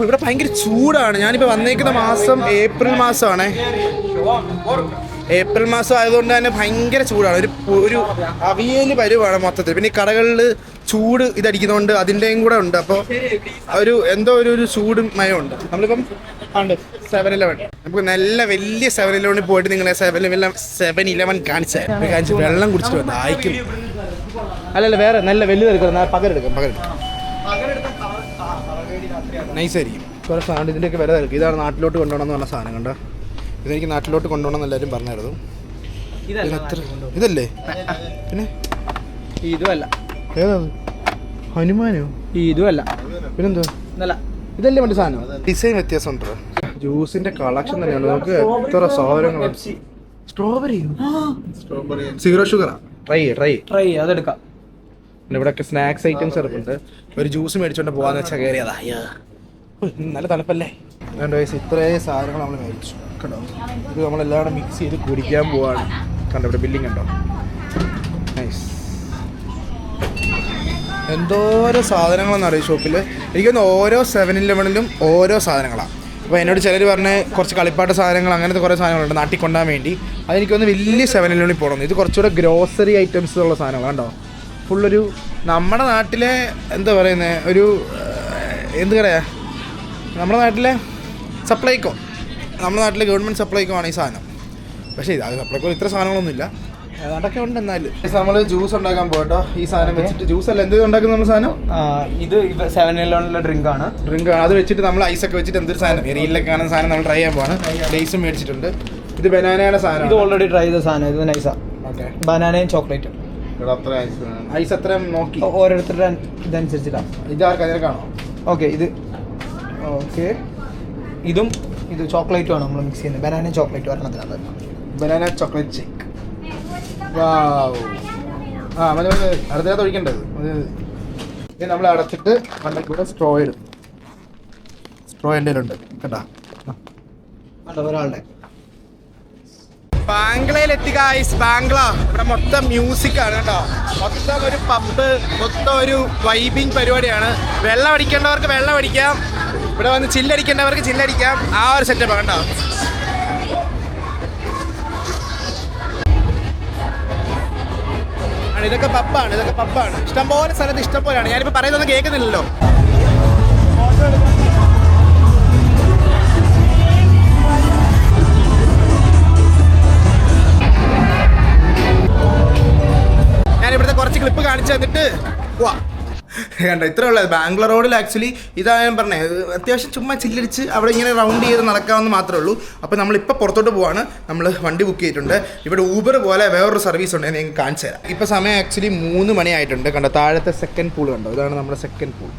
ഇവിടെ ഭയങ്കര ചൂടാണ്. ഞാനിപ്പോൾ വന്നേക്കുന്ന മാസം ഏപ്രിൽ മാസമാണേ. ഏപ്രിൽ മാസം ആയതുകൊണ്ട് തന്നെ ഭയങ്കര ചൂടാണ്. ഒരു അവിയൽ പരുവാണ് മൊത്തത്തിൽ. പിന്നെ ഈ കടകളിൽ ചൂട് ഇതടിക്കുന്നതുകൊണ്ട് അതിൻ്റെയും കൂടെ ഉണ്ട്. അപ്പോൾ എന്തോ ഒരു ചൂടും മയമുണ്ട്. നമ്മളിപ്പം ഉണ്ട് 7-Eleven. നമുക്ക് നല്ല വലിയ 7-Eleven പോയിട്ട് നിങ്ങളെ 7-Eleven കാണിച്ചു വെള്ളം കുടിച്ചിട്ട് വന്നു ആയിക്കും. അല്ലല്ല, വേറെ നല്ല വലുതെടുക്കണം. പകരെടുക്കാം. നൈസായിരിക്കും. കുറേ സാധനം ഇതിൻ്റെയൊക്കെ വില തിരക്കും. ഇതാണ് നാട്ടിലോട്ട് കൊണ്ടുപോകണം എന്ന് പറഞ്ഞ സാധനം കണ്ടോ. ഇതെനിക്ക് നാട്ടിലോട്ട് കൊണ്ടുപോകണം എന്ന് എല്ലാവരും പറഞ്ഞായിരുന്നു. ഇതല്ലേ? പിന്നെ ഇതുമല്ല. ഏതാ? ഹനുമാനോ? ഇതുമല്ല. പിന്നെന്തോ നല്ല ഇതല്ലേ മറ്റേ സാധനം ഡിസൈൻ വ്യത്യാസം ഉണ്ടോ ജ്യൂസിന്റെ കളക്ഷൻ തന്നെയാണ് നമുക്ക് എത്ര സാധനങ്ങൾ സ്ട്രോബെറി സീറോ ഷുഗറാ ട്രൈ ട്രൈ അതെടുക്കാം. പിന്നെ ഇവിടെയൊക്കെ സ്നാക്സ് ഐറ്റംസ് ഇറക്കുന്നുണ്ട്. ഒരു ജ്യൂസ് മേടിച്ചോണ്ട് പോകാന്ന് വെച്ചാൽ കയറിയതാ. നല്ല തണുപ്പല്ലേ. കണ്ടോ ഇത്രയും സാധനങ്ങൾ നമ്മൾ മേടിച്ചു. കണ്ടോ ഇത് നമ്മളെല്ലാം മിക്സ് ചെയ്ത് കുടിക്കാൻ പോവാണ്. കണ്ടോ ഇവിടെ ബില്ലിംഗ് ഉണ്ടോ. നൈസ്. എന്തോരോ സാധനങ്ങളെന്ന് അറിയാം ഷോപ്പിൽ. എനിക്കൊന്ന് ഓരോ 7-Eleven ഓരോ സാധനങ്ങളാണ്. അപ്പോൾ എന്നോട് ചിലർ പറഞ്ഞ് കുറച്ച് കളിപ്പാട്ട സാധനങ്ങൾ അങ്ങനത്തെ കുറേ സാധനങ്ങളുണ്ട് നാട്ടിൽ കൊണ്ടുപോകാൻ വേണ്ടി. അതെനിക്കൊന്ന് വലിയ 7-Eleven പോകണം. ഇത് കുറച്ചുകൂടെ ഗ്രോസറി ഐറ്റംസ് ഉള്ള സാധനങ്ങൾ കണ്ടോ. ഫുള്ളൊരു നമ്മുടെ നാട്ടിലെ എന്താ പറയുന്നത് ഒരു എന്ത് പറയാ നമ്മുടെ നാട്ടിലെ സപ്ലൈക്കോ, നമ്മുടെ നാട്ടിലെ ഗവൺമെൻറ് സപ്ലൈക്കോ ആണ് ഈ സാധനം. പക്ഷേ അത് സപ്ലൈക്കോ ഇത്ര സാധനങ്ങളൊന്നുമില്ല, അതൊക്കെ ഉണ്ട്. എന്നാലും നമ്മൾ ജ്യൂസ് ഉണ്ടാക്കാൻ പോകട്ടോ. ഈ സാധനം വെച്ചിട്ട് ജ്യൂസ് അല്ല എന്ത് ഉണ്ടാക്കുന്ന നമ്മൾ സാധനം ഇത് 7-Eleven ഡ്രിങ്ക് ആണ്. അത് വെച്ചിട്ട് നമ്മൾ ഐസൊക്കെ വെച്ചിട്ട് എന്തൊരു സാധനം എരിയിലൊക്കെ കാണുന്ന സാധനം നമ്മൾ ട്രൈ ചെയ്യാൻ പോവാണ്. ഡേയ്സും മേടിച്ചിട്ടുണ്ട്. ഇത് ബനാനയുടെ സാധനം. ഇത് ഓൾറെഡി ട്രൈ ചെയ്ത സാധനം. ഇത് നൈസാ. ഓക്കെ. ബനാനയും ചോക്ലേറ്റും. ഐസ് അത്ര നോക്കി ഓരോരുത്തരുടെ ഇതനുസരിച്ചിട്ടാണ്. ഇതാർക്ക് അതിനൊക്കെയാണോ? ഓക്കെ ഇത് ഓക്കെ. ഇതും ഇത് ചോക്ലേറ്റും ആണ് നമ്മൾ മിക്സ് ചെയ്യുന്നത്. ബനാനയും ചോക്ലേറ്റ് വരണത്തിനകത്ത്. Banana chocolate shake. വാവ്. മതി അടുത്തകത്ത് ഒഴിക്കേണ്ടത്. ഇത് നമ്മൾ അടച്ചിട്ട് കൂടെ സ്ട്രോ ഇടും. സ്ട്രോ എൻ്റെ ഉണ്ട് കേട്ടാ. ഒരാളുടെ ബാംഗ്ലയിലെത്തി ഗായ്സ്. ബാംഗ്ല ഇവിടെ മൊത്തം മ്യൂസിക് ആണ് കേട്ടോ. മൊത്തം ഒരു പബ്ബ്, മൊത്തം ഒരു വൈബിങ് പരിപാടിയാണ്. വെള്ളം അടിക്കേണ്ടവർക്ക് വെള്ളം അടിക്കാം, ഇവിടെ വന്ന് ചില്ലടിക്കേണ്ടവർക്ക് ചില്ലടിക്കാം. ആ ഒരു സെറ്റപ്പ് കേട്ടോ. ഇതൊക്കെ പബ്ബാണ്. ഇഷ്ടംപോലെ സ്ഥലത്ത് ഇഷ്ടംപോലെയാണ്. ഞാനിപ്പോൾ പറയുന്നതൊന്നും കേൾക്കുന്നില്ലല്ലോ. ഞാനിവിടുത്തെ കുറച്ച് ക്ലിപ്പ് കാണിച്ചു തന്നിട്ട് പോവാ. കണ്ടോ ഇത്ര ഉള്ളത്. ബാംഗ്ലൂർ റോഡിൽ ആക്ച്വലി ഇതാ ഞാൻ പറഞ്ഞത് അത്യാവശ്യം ചുമ്മാ ചില്ലടിച്ച് അവിടെ ഇങ്ങനെ റൗണ്ട് ചെയ്ത് നടക്കാമെന്ന് മാത്രമേ ഉള്ളൂ. അപ്പോൾ നമ്മളിപ്പോൾ പുറത്തോട്ട് പോവാണ്. നമ്മൾ വണ്ടി ബുക്ക് ചെയ്തിട്ടുണ്ട്. ഇവിടെ ഊബർ പോലെ വേറൊരു സർവീസ് ഉണ്ട്, ഞാൻ കാണിച്ചു തരാം. ഇപ്പോൾ സമയം ആക്ച്വലി 3 മണിയായിട്ടുണ്ട്. കണ്ടോ താഴത്തെ സെക്കൻഡ് പൂൾ കണ്ടോ. ഇതാണ് നമ്മുടെ സെക്കൻഡ് പൂൾ.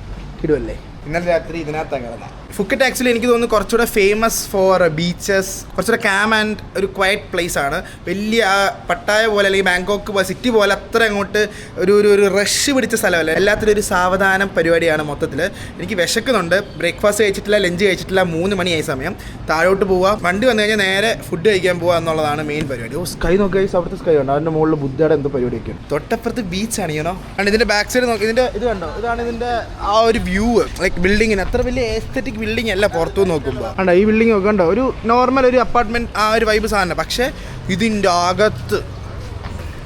ഇടുമല്ലേ. ഇന്നലെ രാത്രി ഇതിനകത്താണ് കിടന്നത്. ഫുക്കറ്റ് ആക്ച്വലി എനിക്ക് തോന്നുന്നു കുറച്ചുകൂടെ ഫേമസ് ഫോർ ബീച്ചസ്, കുറച്ചുകൂടെ കാം ആൻഡ് ഒരു ക്വയറ്റ് പ്ലേസ് ആണ്. വലിയ പട്ടായ പോലെ അല്ലെങ്കിൽ ബാങ്കോക്ക് സിറ്റി പോലെ അത്ര അങ്ങോട്ട് ഒരു റഷ് പിടിച്ച സ്ഥലമല്ല. എല്ലാത്തിലും ഒരു സാവധാനം പരിപാടിയാണ് മൊത്തത്തിൽ. എനിക്ക് വിശക്കുന്നുണ്ട്. ബ്രേക്ക്ഫാസ്റ്റ് കഴിച്ചിട്ടില്ല, ലഞ്ച് കഴിച്ചിട്ടില്ല. 3 മണിയായി സമയം. താഴോട്ട് പോവുക, വണ്ടി വന്നു കഴിഞ്ഞാൽ നേരെ ഫുഡ് കഴിക്കാൻ പോകുക എന്നുള്ളതാണ് മെയിൻ പരിപാടി. സ്കൈ നോക്കി, അവിടുത്തെ സ്കൈ ഉണ്ട്. അതിൻ്റെ മുകളിൽ ബുദ്ധയുടെ എന്തോ പരിപാടിയൊക്കെ. തൊട്ടപ്പുറത്ത് ബീച്ചാണ് ചെയ്യണോ. ആണ് ഇതിൻ്റെ ബാക്ക് സൈഡ് നോക്കി. ഇത് കണ്ടോ, ഇതാണ് ഇതിൻ്റെ ആ ഒരു വ്യൂ. ലൈക്ക് ബിൽഡിങ്ങിന് അത്ര വലിയ എസ്തെറ്റിക് ബിൽഡിംഗ് അല്ല പുറത്തു നോക്കുമ്പോൾ. കണ്ടോ ഈ ബിൽഡിംഗ് ഒക്കെ ഉണ്ടോ, ഒരു നോർമൽ ഒരു അപ്പാർട്ട്മെന്റ് ആ ഒരു വൈബ് സാധനം. പക്ഷേ ഇതിൻ്റെ അകത്ത്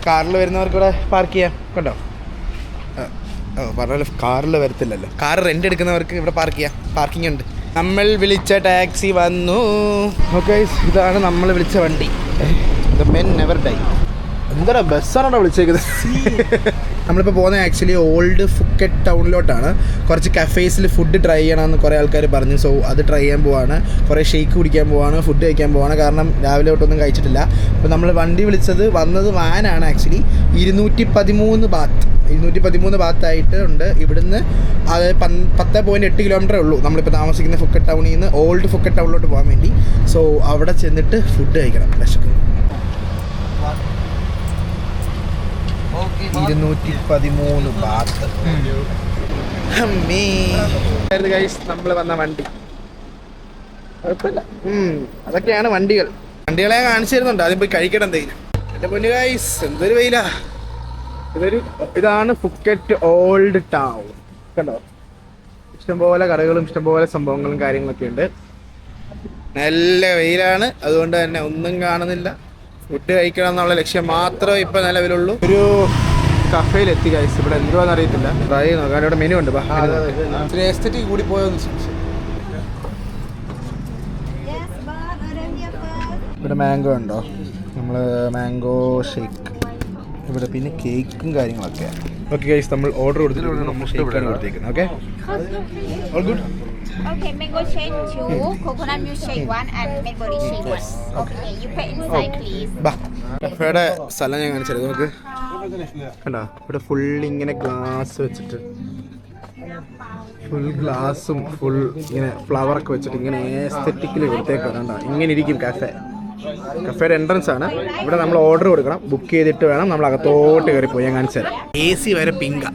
കാറിൽ വരുന്നവർക്ക് ഇവിടെ പാർക്ക് ചെയ്യാം. കണ്ടോ പറഞ്ഞാൽ കാറിൽ വരത്തില്ലല്ലോ. കാർ റെന്റ് എടുക്കുന്നവർക്ക് ഇവിടെ പാർക്ക് ചെയ്യാം. പാർക്കിംഗ് ഉണ്ട്. നമ്മൾ വിളിച്ച ടാക്സി വന്നു. ഓക്കെ ഇതാണ് നമ്മൾ വിളിച്ച വണ്ടി. The men never dye. എന്താ ബസ്സാണോ വിളിച്ചേക്കുന്നത്? നമ്മളിപ്പോൾ പോകുന്നത് ആക്ച്വലി ഓൾഡ് ഫുക്കറ്റ് ടൗണിലോട്ടാണ്. കുറച്ച് കഫേസിൽ ഫുഡ് ട്രൈ ചെയ്യണമെന്ന് കുറേ ആൾക്കാർ പറഞ്ഞു. സോ അത് ട്രൈ ചെയ്യാൻ പോവാണ്. കുറേ ഷേക്ക് കുടിക്കാൻ പോവാണ്, ഫുഡ് കഴിക്കാൻ പോവാണ്. കാരണം രാവിലെ തൊട്ടൊന്നും കഴിച്ചിട്ടില്ല. അപ്പോൾ നമ്മൾ വണ്ടി വിളിച്ചത് വന്നത് വാനാണ്. ആക്ച്വലി 213 ബാത്തായിട്ട് ഉണ്ട്. ഇവിടുന്ന് അത് 10.8 കിലോമീറ്ററേ ഉള്ളൂ നമ്മളിപ്പോൾ താമസിക്കുന്ന ഫുക്കറ്റ് ടൗണിൽ നിന്ന് ഓൾഡ് ഫുക്കറ്റ് ടൗണിലോട്ട് പോകാൻ വേണ്ടി. സോ അവിടെ ചെന്നിട്ട് ഫുഡ് കഴിക്കണം. വിശക്കുന്നു. 213 ബാത്ത്. നമ്മൾ വന്ന വണ്ടി കുഴപ്പമില്ല. അതൊക്കെയാണ് വണ്ടികളെ കാണിച്ചു തരുന്നുണ്ട്. ആദ്യം പോയി കഴിക്കണം എന്തെങ്കിലും. എൻ്റെ പൊന്നു ഗൈസ് എന്തൊരു വെയിലാ. ഇതാണ് ഫുക്കറ്റ് ഓൾഡ് ടൗൺ. കണ്ടോ ഇഷ്ടംപോലെ കടകളും ഇഷ്ടംപോലെ സംഭവങ്ങളും കാര്യങ്ങളൊക്കെ ഉണ്ട്. നല്ല വെയിലാണ്, അതുകൊണ്ട് തന്നെ ഒന്നും കാണുന്നില്ല. ഫുഡ് കഴിക്കണം എന്നുള്ള ലക്ഷ്യം മാത്രമേ ഇപ്പം നിലവിലുള്ളൂ. ഒരു കഫേയിലെത്തി ഗൈസ്. ഇവിടെ എന്തുവാന്ന് അറിയത്തില്ല. ട്രൈ നോക്കാം. ഇവിടെ മെനു ഉണ്ട്. എസ്തെറ്റിക് കൂടി പോയെന്ന്. ഇവിടെ മാംഗോ ഉണ്ടോ? നമ്മൾ മാംഗോ ഷേക്ക് ഇവിടെ, പിന്നെ കേക്കും കാര്യങ്ങളൊക്കെയാണ്. ഓക്കെ ഗൈസ് നമ്മൾ ഓർഡർ കൊടുത്തിട്ടുണ്ട്. Okay all good. Okay, mango shake 2, coconut milk shake 1, and blackberry shake 1. Okay, you pay inside, please. കഫേയുടെ സ്ഥലം ഞാൻ കാണിച്ചത് നമുക്ക്. കണ്ടോ ഇവിടെ ഫുൾ ഇങ്ങനെ ഗ്ലാസ് വെച്ചിട്ട് ഫുൾ ഗ്ലാസും ഫുൾ ഇങ്ങനെ ഫ്ലവറൊക്കെ വെച്ചിട്ട് ഇങ്ങനെ എസ്തെറ്റിക്കലി കൊടുത്തേക്കാണ്. ഇങ്ങനെ ഇരിക്കും കഫേയുടെ എൻട്രൻസ് ആണ്. ഇവിടെ നമ്മൾ ഓർഡർ കൊടുക്കണം, ബുക്ക് ചെയ്തിട്ട് വേണം നമ്മൾ അകത്തോട്ട് കയറി പോയി. ഞാൻ കാണിച്ചു തരാം. AC വരെ പിങ്കാ.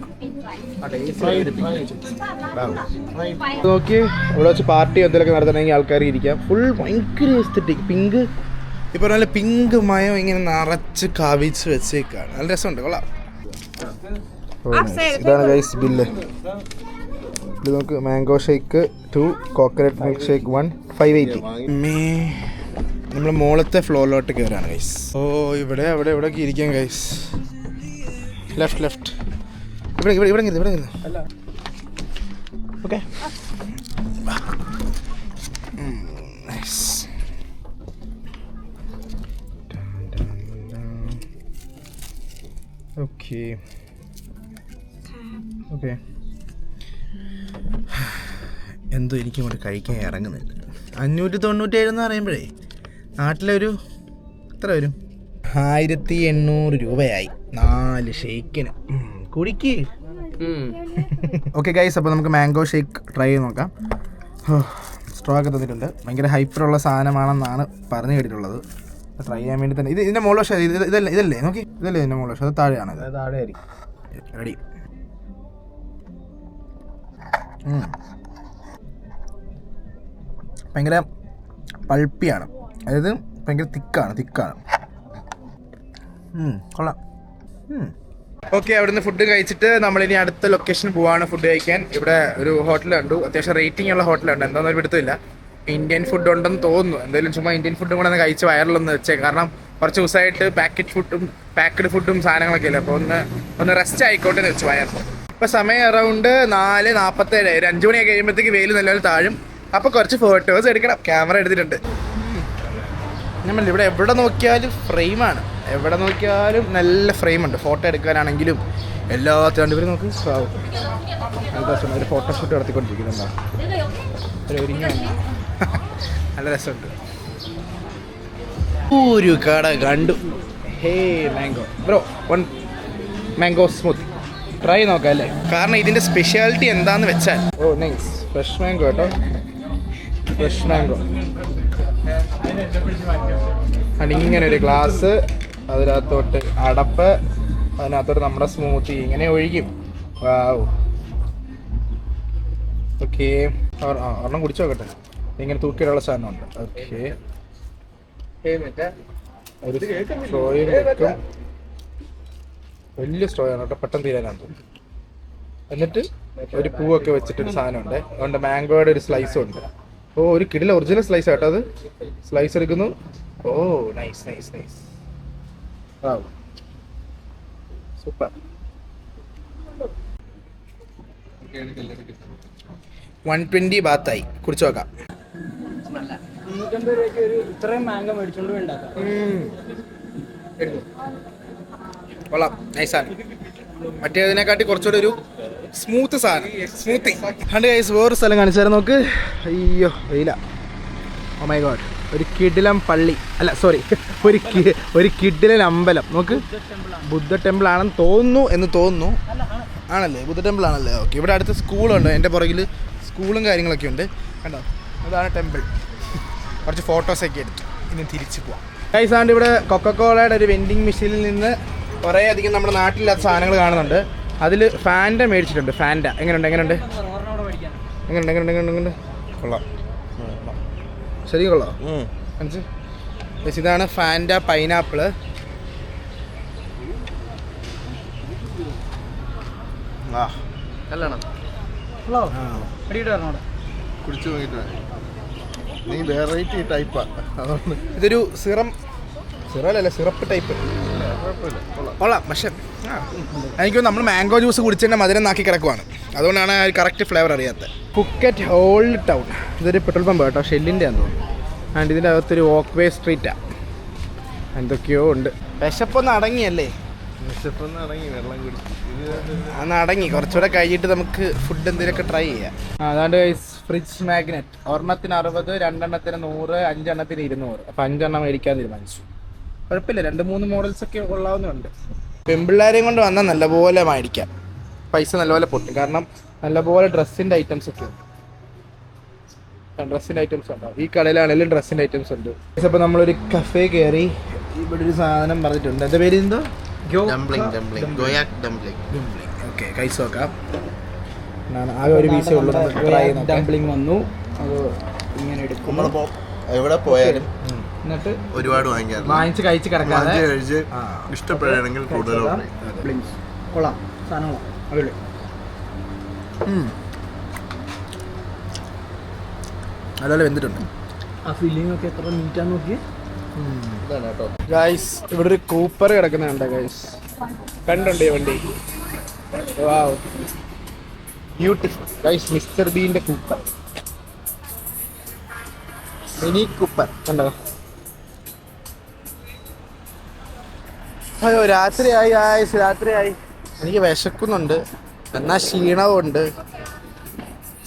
നോക്കി ഇവിടെ വെച്ച് പാർട്ടി എന്തെങ്കിലുമൊക്കെ നടത്തണമെങ്കിൽ ആൾക്കാർ ഇരിക്കാം. ഫുൾ ഭയങ്കര എസ്തെറ്റിക് പിങ്ക്. ഇപ്പോൾ നല്ല പിങ്ക് മയം ഇങ്ങനെ നിറച്ച് കവിച്ച് വെച്ചേക്കാണ്. നല്ല രസമുണ്ട്, കൊള്ളാം. ഇതാണ് ഗൈസ് ബില്ല്. ഇത് നമുക്ക് mango shake 2, coconut milk shake 1, 580. നമ്മൾ മുകളത്തെ ഫ്ലോറിലോട്ട് കയറാണ് ഗൈസ്. ഓ ഇവിടെ ഇവിടെയൊക്കെ ഇരിക്കാം ഗൈസ്. ലെഫ്റ്റ് ഇവിടെ ഓക്കെ. ഓക്കെ എന്തോ എനിക്ക് കൊണ്ട് കഴിക്കാൻ ഇറങ്ങുന്നില്ല. 597 എന്ന് പറയുമ്പോഴേ നാട്ടിലൊരു എത്ര വരും? 1800 രൂപയായി 4 ഷേക്കിന്. കുടിക്ക്. ഓക്കെ ഗൈസ്, അപ്പോൾ നമുക്ക് മാംഗോ ഷേക്ക് ട്രൈ ചെയ്ത് നോക്കാം. സ്ട്രോ ഒക്കെ തന്നിട്ടുണ്ട്. ഭയങ്കര ഹൈപ്പറുള്ള സാധനമാണെന്നാണ് പറഞ്ഞു കേട്ടിട്ടുള്ളത്. ട്രൈ ചെയ്യാൻ വേണ്ടി തന്നെ. ഇതിൻ്റെ മോൾ വശം ഇതല്ലേ നോക്കി, ഇതല്ലേ ഇതിൻ്റെ മോൾ വശം? അത് താഴെയാണ്. താഴെ ആയിരിക്കും. റെഡി. ഭയങ്കര പൾപ്പിയാണ്, അതായത് ഭയങ്കര തിക്കാണ്. കൊള്ളാം. ഓക്കെ, അവിടുന്ന് ഫുഡ് കഴിച്ചിട്ട് നമ്മളിനി അടുത്ത ലൊക്കേഷനിൽ പോവാണ് ഫുഡ് കഴിക്കാൻ. ഇവിടെ ഒരു ഹോട്ടൽ കണ്ടു, അത്യാവശ്യം റേറ്റിംഗ് ഉള്ള ഹോട്ടലുണ്ട്. എന്താണെന്നൊരു പിടുത്തമില്ല. ഇന്ത്യൻ ഫുഡ് ഉണ്ടെന്ന് തോന്നുന്നു. എന്തായാലും ചുമ്മാ ഇന്ത്യൻ ഫുഡും കൂടെ ഒന്ന് കഴിച്ച് വയറിലൊന്ന് വെച്ചേ. കാരണം കുറച്ച് ദിവസമായിട്ട് പാക്കഡ് ഫുഡും സാധനങ്ങളൊക്കെ ഇല്ല. അപ്പോൾ ഒന്ന് റെസ്റ്റ് ആയിക്കോട്ടെ എന്ന് വെച്ചു വയറിൽ. ഇപ്പോൾ സമയം അറൗണ്ട് 4:47. 5 മണിയൊക്കെ കഴിയുമ്പോഴത്തേക്ക് വെയിൽ നല്ലപോലെ താഴും. അപ്പോൾ കുറച്ച് ഫോട്ടോസ് എടുക്കണം. ക്യാമറ എടുത്തിട്ടുണ്ട്. നമ്മൾ ഇവിടെ എവിടെ നോക്കിയാലും ഫ്രെയിമാണ്. എവിടെ നോക്കിയാലും നല്ല ഫ്രെയിമുണ്ട്. ഫോട്ടോ എടുക്കാനാണെങ്കിലും എല്ലാത്തിനും. ഇവർ നോക്ക്, ഒരു ഫോട്ടോഷൂട്ട് നടത്തിക്കൊണ്ടിരിക്കുന്നുണ്ടോ? നല്ല രസമുണ്ട്. ഒരു കട കണ്ടു. Hey mango bro, 1 mango smoothie try നോക്കാം അല്ലേ? കാരണം ഇതിൻ്റെ സ്പെഷ്യാലിറ്റി എന്താണെന്ന് വെച്ചാൽ, ഓ നൈസ്, ഫ്രഷ് മാംഗോ കേട്ടോ. ഫ്രഷ് മാംഗോ ഇങ്ങനെ ഒരു ഗ്ലാസ്, അതിനകത്തോട്ട് അടപ്പ്, അതിനകത്തോട്ട് നമ്മുടെ സ്മൂത്തി ഇങ്ങനെ ഒഴിക്കും. വാവ്. ഓക്കെ, ഒരെണ്ണം കുടിച്ചു നോക്കട്ടെ. ഇങ്ങനെ തൂക്കിയിടുള്ള സാധനമുണ്ട്. ഓക്കെ, ഒരു സ്ട്രോയും വെക്കും. വലിയ സ്ട്രോ ആണ് കേട്ടോ, പെട്ടെന്ന് തീരാനാണ് തോന്നുന്നു. എന്നിട്ട് ഒരു പൂവൊക്കെ വെച്ചിട്ടൊരു സാധനമുണ്ട്. അതുകൊണ്ട് മാംഗോയുടെ ഒരു സ്ലൈസും ഉണ്ട്. ഓ, ഒരു കിടില ഒറിജിനൽ സ്ലൈസ് ആട്ടോ അത്. സ്ലൈസ് എടുക്കുന്നു. ഓ നൈസ്. സൂപ്പർ. 120 ബാത്തായി. കുടിച്ചു നോക്കാം. 350 രൂപയ്ക്ക് ഇത്രയും മാംഗോ മേടിച്ചോണ്ട് വേണ്ടാക്കാം. കൊള്ളാം, നൈസാണ്. മറ്റേതിനെക്കാട്ടി കുറച്ചുകൂടെ ഒരു സ്മൂത്ത് സാധനം. സ്മൂത്തി കണ്ട് ഗൈസ്. വേറൊരു സ്ഥലം കാണിച്ചായിരുന്നു നോക്ക്. അയ്യോ വെയില. Oh my god. ഒരു കിടിലം പള്ളി, അല്ല സോറി, ഒരു കിടിലൻ അമ്പലം നോക്ക്. ബുദ്ധ ടെമ്പിൾ ആണെന്ന് തോന്നുന്നു. ആണല്ലേ, ബുദ്ധ ടെമ്പിൾ ആണല്ലേ? ഓക്കെ. ഇവിടെ അടുത്ത് സ്കൂളുണ്ട്. എൻ്റെ പുറകിൽ സ്കൂളും കാര്യങ്ങളൊക്കെ ഉണ്ട്. കണ്ടോ, അതാണ് ടെമ്പിൾ. കുറച്ച് ഫോട്ടോസൊക്കെ എടുത്തു. ഇനി തിരിച്ചു പോവാം. ഗൈസ് ആണ്ട് ഇവിടെ കൊക്കക്കോളയുടെ ഒരു വെൻഡിങ് മെഷീനിൽ നിന്ന് കുറേ അധികം നമ്മുടെ നാട്ടിലില്ലാത്ത സാധനങ്ങൾ കാണുന്നുണ്ട്. അതിൽ ഫാൻറ്റ മേടിച്ചിട്ടുണ്ട്. ഫാൻറ്റ എങ്ങനെയുണ്ട്? കൊള്ളാം. ശരി, കൊള്ളാം. ഇതാണ് ഫാൻറ്റ പൈനാപ്പിള്. കുടിച്ചു നോക്കിട്ട് നീ വെറൈറ്റി ടൈപ്പാ. അതുകൊണ്ട് ഇതൊരു സിറപ്പ് ടൈപ്പ്. കൊള്ളാം. പക്ഷെ എനിക്ക് നമ്മൾ മാംഗോ ജ്യൂസ് കുടിച്ചതിൻ്റെ മധുരം നാക്കി കിടക്കുവാണ്. അതുകൊണ്ടാണ് കറക്റ്റ് ഫ്ലേവർ അറിയാത്തത്. Phuket old town. ഇതൊരു പെട്രോൾ പമ്പ് കേട്ടോ, ഷെല്ലിൻ്റെ ആണെന്ന് തോന്നുന്നു. ആൻഡ് ഇതിൻ്റെ അകത്തൊരു വാക്ക് വേ സ്ട്രീറ്റാണ്. എന്തൊക്കെയോ ഉണ്ട്. വിശപ്പൊന്ന് അടങ്ങിയല്ലേ? വിശപ്പൊന്ന് അടങ്ങി, വെള്ളം കുടിച്ചു. അന്ന് അടങ്ങി. കുറച്ചുകൂടെ കഴിഞ്ഞിട്ട് നമുക്ക് ഫുഡ് എന്തെങ്കിലുമൊക്കെ ട്രൈ ചെയ്യാം. അതാണ്ട് ഫ്രിഡ്ജ് മാഗ്നറ്റ്. ഒരെണ്ണത്തിന് 60, 2 എണ്ണത്തിന് 100, 5 എണ്ണത്തിന് 200. അപ്പം 5 എണ്ണം മേടിക്കാൻ തീരുമാനിച്ചു. കുഴപ്പമില്ല, 2-3 മോഡൽസൊക്കെ കൊള്ളാവുന്നുണ്ട്. പെൺപിള്ളേരെയും കൊണ്ട് വന്നാൽ നല്ലപോലെ മേടിക്കാം. പൈസ നല്ലപോലെ പൊട്ടും. കാരണം നല്ലപോലെ ഡ്രസ്സിന്റെ ഐറ്റംസ് ഒക്കെ ഉണ്ട്. ഡ്രസ്സിന്റെ ഐറ്റംസ് ഉണ്ടാവും ഈ കടയിലാണെങ്കിലും ഡ്രസ്സിന്റെ ഐറ്റംസ് ഉണ്ട്. അപ്പോൾ നമ്മളൊരു കഫേ കയറി. ഇവിടെ ഒരു സാധനം പറഞ്ഞിട്ടുണ്ട്. എൻ്റെ പേര് എന്തോ? ഓക്കെ, കഴിച്ച് നോക്കാം. ആകെ ഒരു പീസേ ഉള്ളൂ. ഡംപ്ലിംഗ് വന്നു. അത് ഇങ്ങനെ എടുക്കും. നമ്മളിപ്പോൾ എവിടെ പോയാലും എന്നിട്ട് ഒരുപാട് വാങ്ങിക്കാറ്. വാങ്ങിച്ച് കഴിച്ച് കിടക്കാതെ കഴിച്ച് ഇഷ്ടപ്പെടുകയാണെങ്കിൽ കൂടുതൽ കൊള്ളാം. സാധനം കൊള്ളാം. അടിപൊളി. അതുപോലെ വെന്തിട്ടുണ്ട്. ആ ഫീലിംഗ് ഒക്കെ എത്ര നീറ്റാന്ന് നോക്കി. ഇതാണ് കേട്ടോ. ഗൈസ്, ഇവിടെ ഒരു കൂപ്പർ കിടക്കുന്നുണ്ട് ഗൈസ്. കണ്ടുണ്ട് ഈ വണ്ടി. Wow, beautiful guys. മിസ്റ്റർ ബീന്റെ കൂപ്പർ, മിനി കൂപ്പർ കണ്ടോ. അയ്യോ, രാത്രിയായി ഗൈസ്, രാത്രിയായി. എനിക്ക് വിശക്കുന്നുണ്ട്, എന്നാ ക്ഷീണവുമുണ്ട്.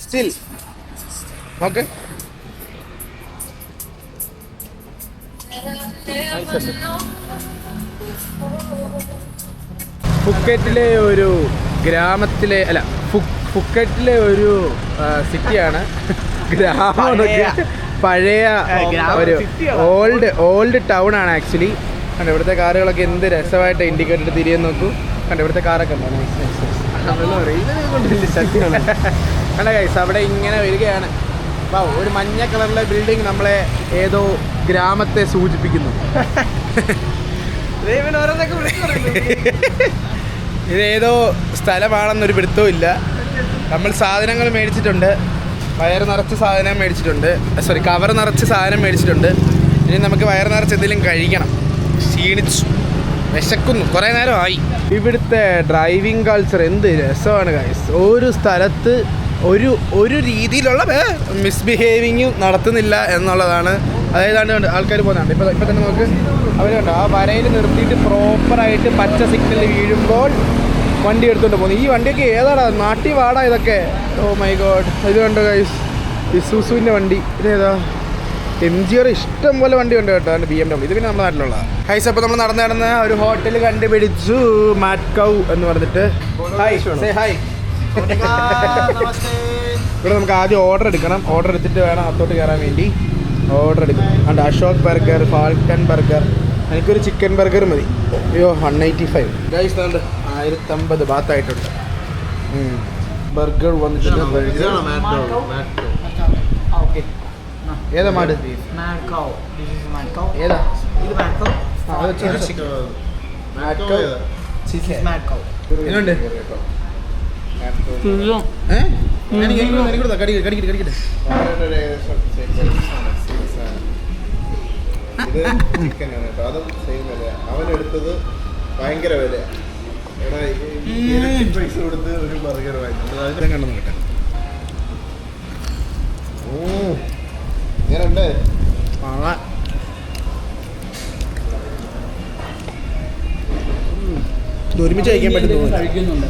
Still okay. ഫുക്കറ്റിലെ ഒരു ഗ്രാമത്തിലെ അല്ല ഫുക്കറ്റിലെ ഒരു സിറ്റിയാണ്. ഗ്രാമം പഴയ ഒരു ഓൾഡ് ടൗൺ ആണ് ആക്ച്വലി. കണ്ട ഇവിടുത്തെ കാറുകളൊക്കെ എന്ത് രസമായിട്ട് ഇൻഡിക്കേറ്റർ തിരിയാൻ നോക്കൂ. കണ്ട ഇവിടുത്തെ കാറൊക്കെ ഉണ്ടോ? കണ്ട ഗൈസ്, അവിടെ ഇങ്ങനെ വരികയാണ്. ഒരു മഞ്ഞ കളറിലെ ബിൽഡിംഗ് നമ്മളെ ഏതോ ഗ്രാമത്തെ സൂചിപ്പിക്കുന്നു. ഇതേതോ സ്ഥലമാണെന്നൊരു പിടുത്തവും ഇല്ല. നമ്മൾ സാധനങ്ങൾ മേടിച്ചിട്ടുണ്ട്, വയറ് നിറച്ച് സാധനം മേടിച്ചിട്ടുണ്ട്. സോറി, കവർ നിറച്ച് സാധനം മേടിച്ചിട്ടുണ്ട്. ഇനി നമുക്ക് വയറ് നിറച്ച് എന്തെങ്കിലും കഴിക്കണം. ക്ഷീണിച്ചു, വിശക്കുന്നു, കുറേ നേരമായി. ഇവിടുത്തെ ഡ്രൈവിംഗ് കൾച്ചർ എന്ത് രസമാണ് ഗൈസ്. ഒരു സ്ഥലത്ത് ഒരു രീതിയിലുള്ള മിസ്ബിഹേവിങ്ങും നടത്തുന്നില്ല എന്നുള്ളതാണ്. അതായത് ആൾക്കാർ പോകുന്നുണ്ട്. ഇപ്പം തന്നെ നമുക്ക് അവരുണ്ട് ആ വരയിൽ നിർത്തിയിട്ട് പ്രോപ്പറായിട്ട് പച്ച സിഗ്നൽ വീഴുമ്പോൾ വണ്ടി എടുത്തുകൊണ്ട് പോകുന്നു. ഈ വണ്ടിയൊക്കെ ഏതാടാ, നാട്ടി വാടാ ഇതൊക്കെ. Oh my god. ഇത് കണ്ടോ ഗൈസ്, ഇസൂസുവിൻ്റെ വണ്ടി. ഇതേതാ? MG ഇഷ്ടം പോലെ വണ്ടി ഉണ്ട് കേട്ടോ. അതിൻ്റെ BMW. ഇത് പിന്നെ നമ്മുടെ നാട്ടിലുള്ള ഹൈസ്. അപ്പോൾ നമ്മൾ നടന്ന് ഒരു ഹോട്ടൽ കണ്ടുപിടിച്ചു, മാറ്റ്കൗ എന്ന് പറഞ്ഞിട്ട്. Hi, say hi. ഇവിടെ നമുക്ക് ആദ്യം ഓർഡർ എടുക്കണം. ഓർഡർ എടുത്തിട്ട് വേണം അകത്തോട്ട് കയറാൻ വേണ്ടി. ഓർഡർ എടുക്കണം. ഉണ്ട് അശോക് ബർഗർ, ഫാൽക്കൺ ബർഗർ. എനിക്കൊരു ചിക്കൻ ബർഗർ മതി. അയ്യോ, 185 ഗൈസ്. അതുകൊണ്ട് 1050 ബാത്തായിട്ടുണ്ട്. ബർഗർ വന്നിട്ടുണ്ട്. ഏതാ മാട്? ഏതാ? എന്നുണ്ട്? അവനെടുത്തത് ഭയങ്കര വില. പൈസ കൊടുത്ത് ഒരു ബർഗർ വാങ്ങിട്ടുണ്ട്. ഞാനുണ്ട് ഒരുമിച്ച് കഴിക്കാൻ പറ്റുന്നുണ്ട്.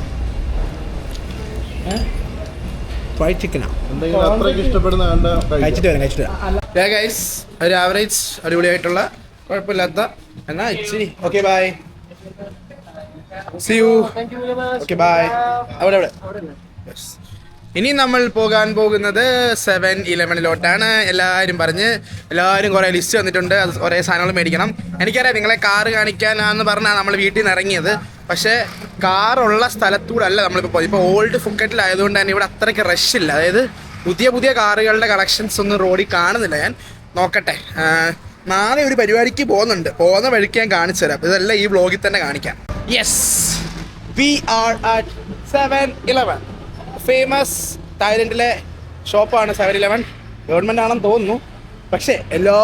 ഫ്രൈഡ് ചിക്കനാ. എന്തെങ്കിലും അത്രയ്ക്ക് ഇഷ്ടപ്പെടുന്ന കണ്ട കഴിച്ചിട്ട് വരാം. ഗൈസ്, ഒരു ആവറേജ് അടിപൊളിയായിട്ടുള്ള കുഴപ്പമില്ലാത്ത എന്നാ ഇച്ചിരി. Okay, bye, see you. Okay, bye. അവിടെ. ഇനി നമ്മൾ പോകാൻ പോകുന്നത് 7-Eleven എല്ലാവരും കുറേ ലിസ്റ്റ് വന്നിട്ടുണ്ട്. അത് കുറേ സാധനങ്ങൾ മേടിക്കണം. എനിക്കറിയാം നിങ്ങളെ കാറ് കാണിക്കാനാന്ന് പറഞ്ഞാൽ നമ്മൾ വീട്ടിൽ നിന്ന് ഇറങ്ങിയത്. പക്ഷേ കാറുള്ള സ്ഥലത്തൂടെ അല്ല നമ്മളിപ്പോൾ ഇപ്പോൾ ഓൾഡ് ഫുക്കറ്റിലായതുകൊണ്ട് തന്നെ ഇവിടെ അത്രയ്ക്ക് റഷില്ല. അതായത് പുതിയ കാറുകളുടെ കളക്ഷൻസ് ഒന്നും റോഡിൽ കാണുന്നില്ല. ഞാൻ നോക്കട്ടെ. നാളെ ഒരു പരിപാടിക്ക് പോകുന്നുണ്ട്. പോകുന്ന വഴിക്ക് ഞാൻ കാണിച്ചു തരാം. ഇതെല്ലാം ഈ വ്ളോഗിൽ തന്നെ കാണിക്കാം. Yes, we are at 7-Eleven. Famous തായ്ലൻഡിലെ ഷോപ്പാണ് 7-Eleven. ഗവൺമെൻറ് ആണെന്ന് തോന്നുന്നു. പക്ഷേ എല്ലാ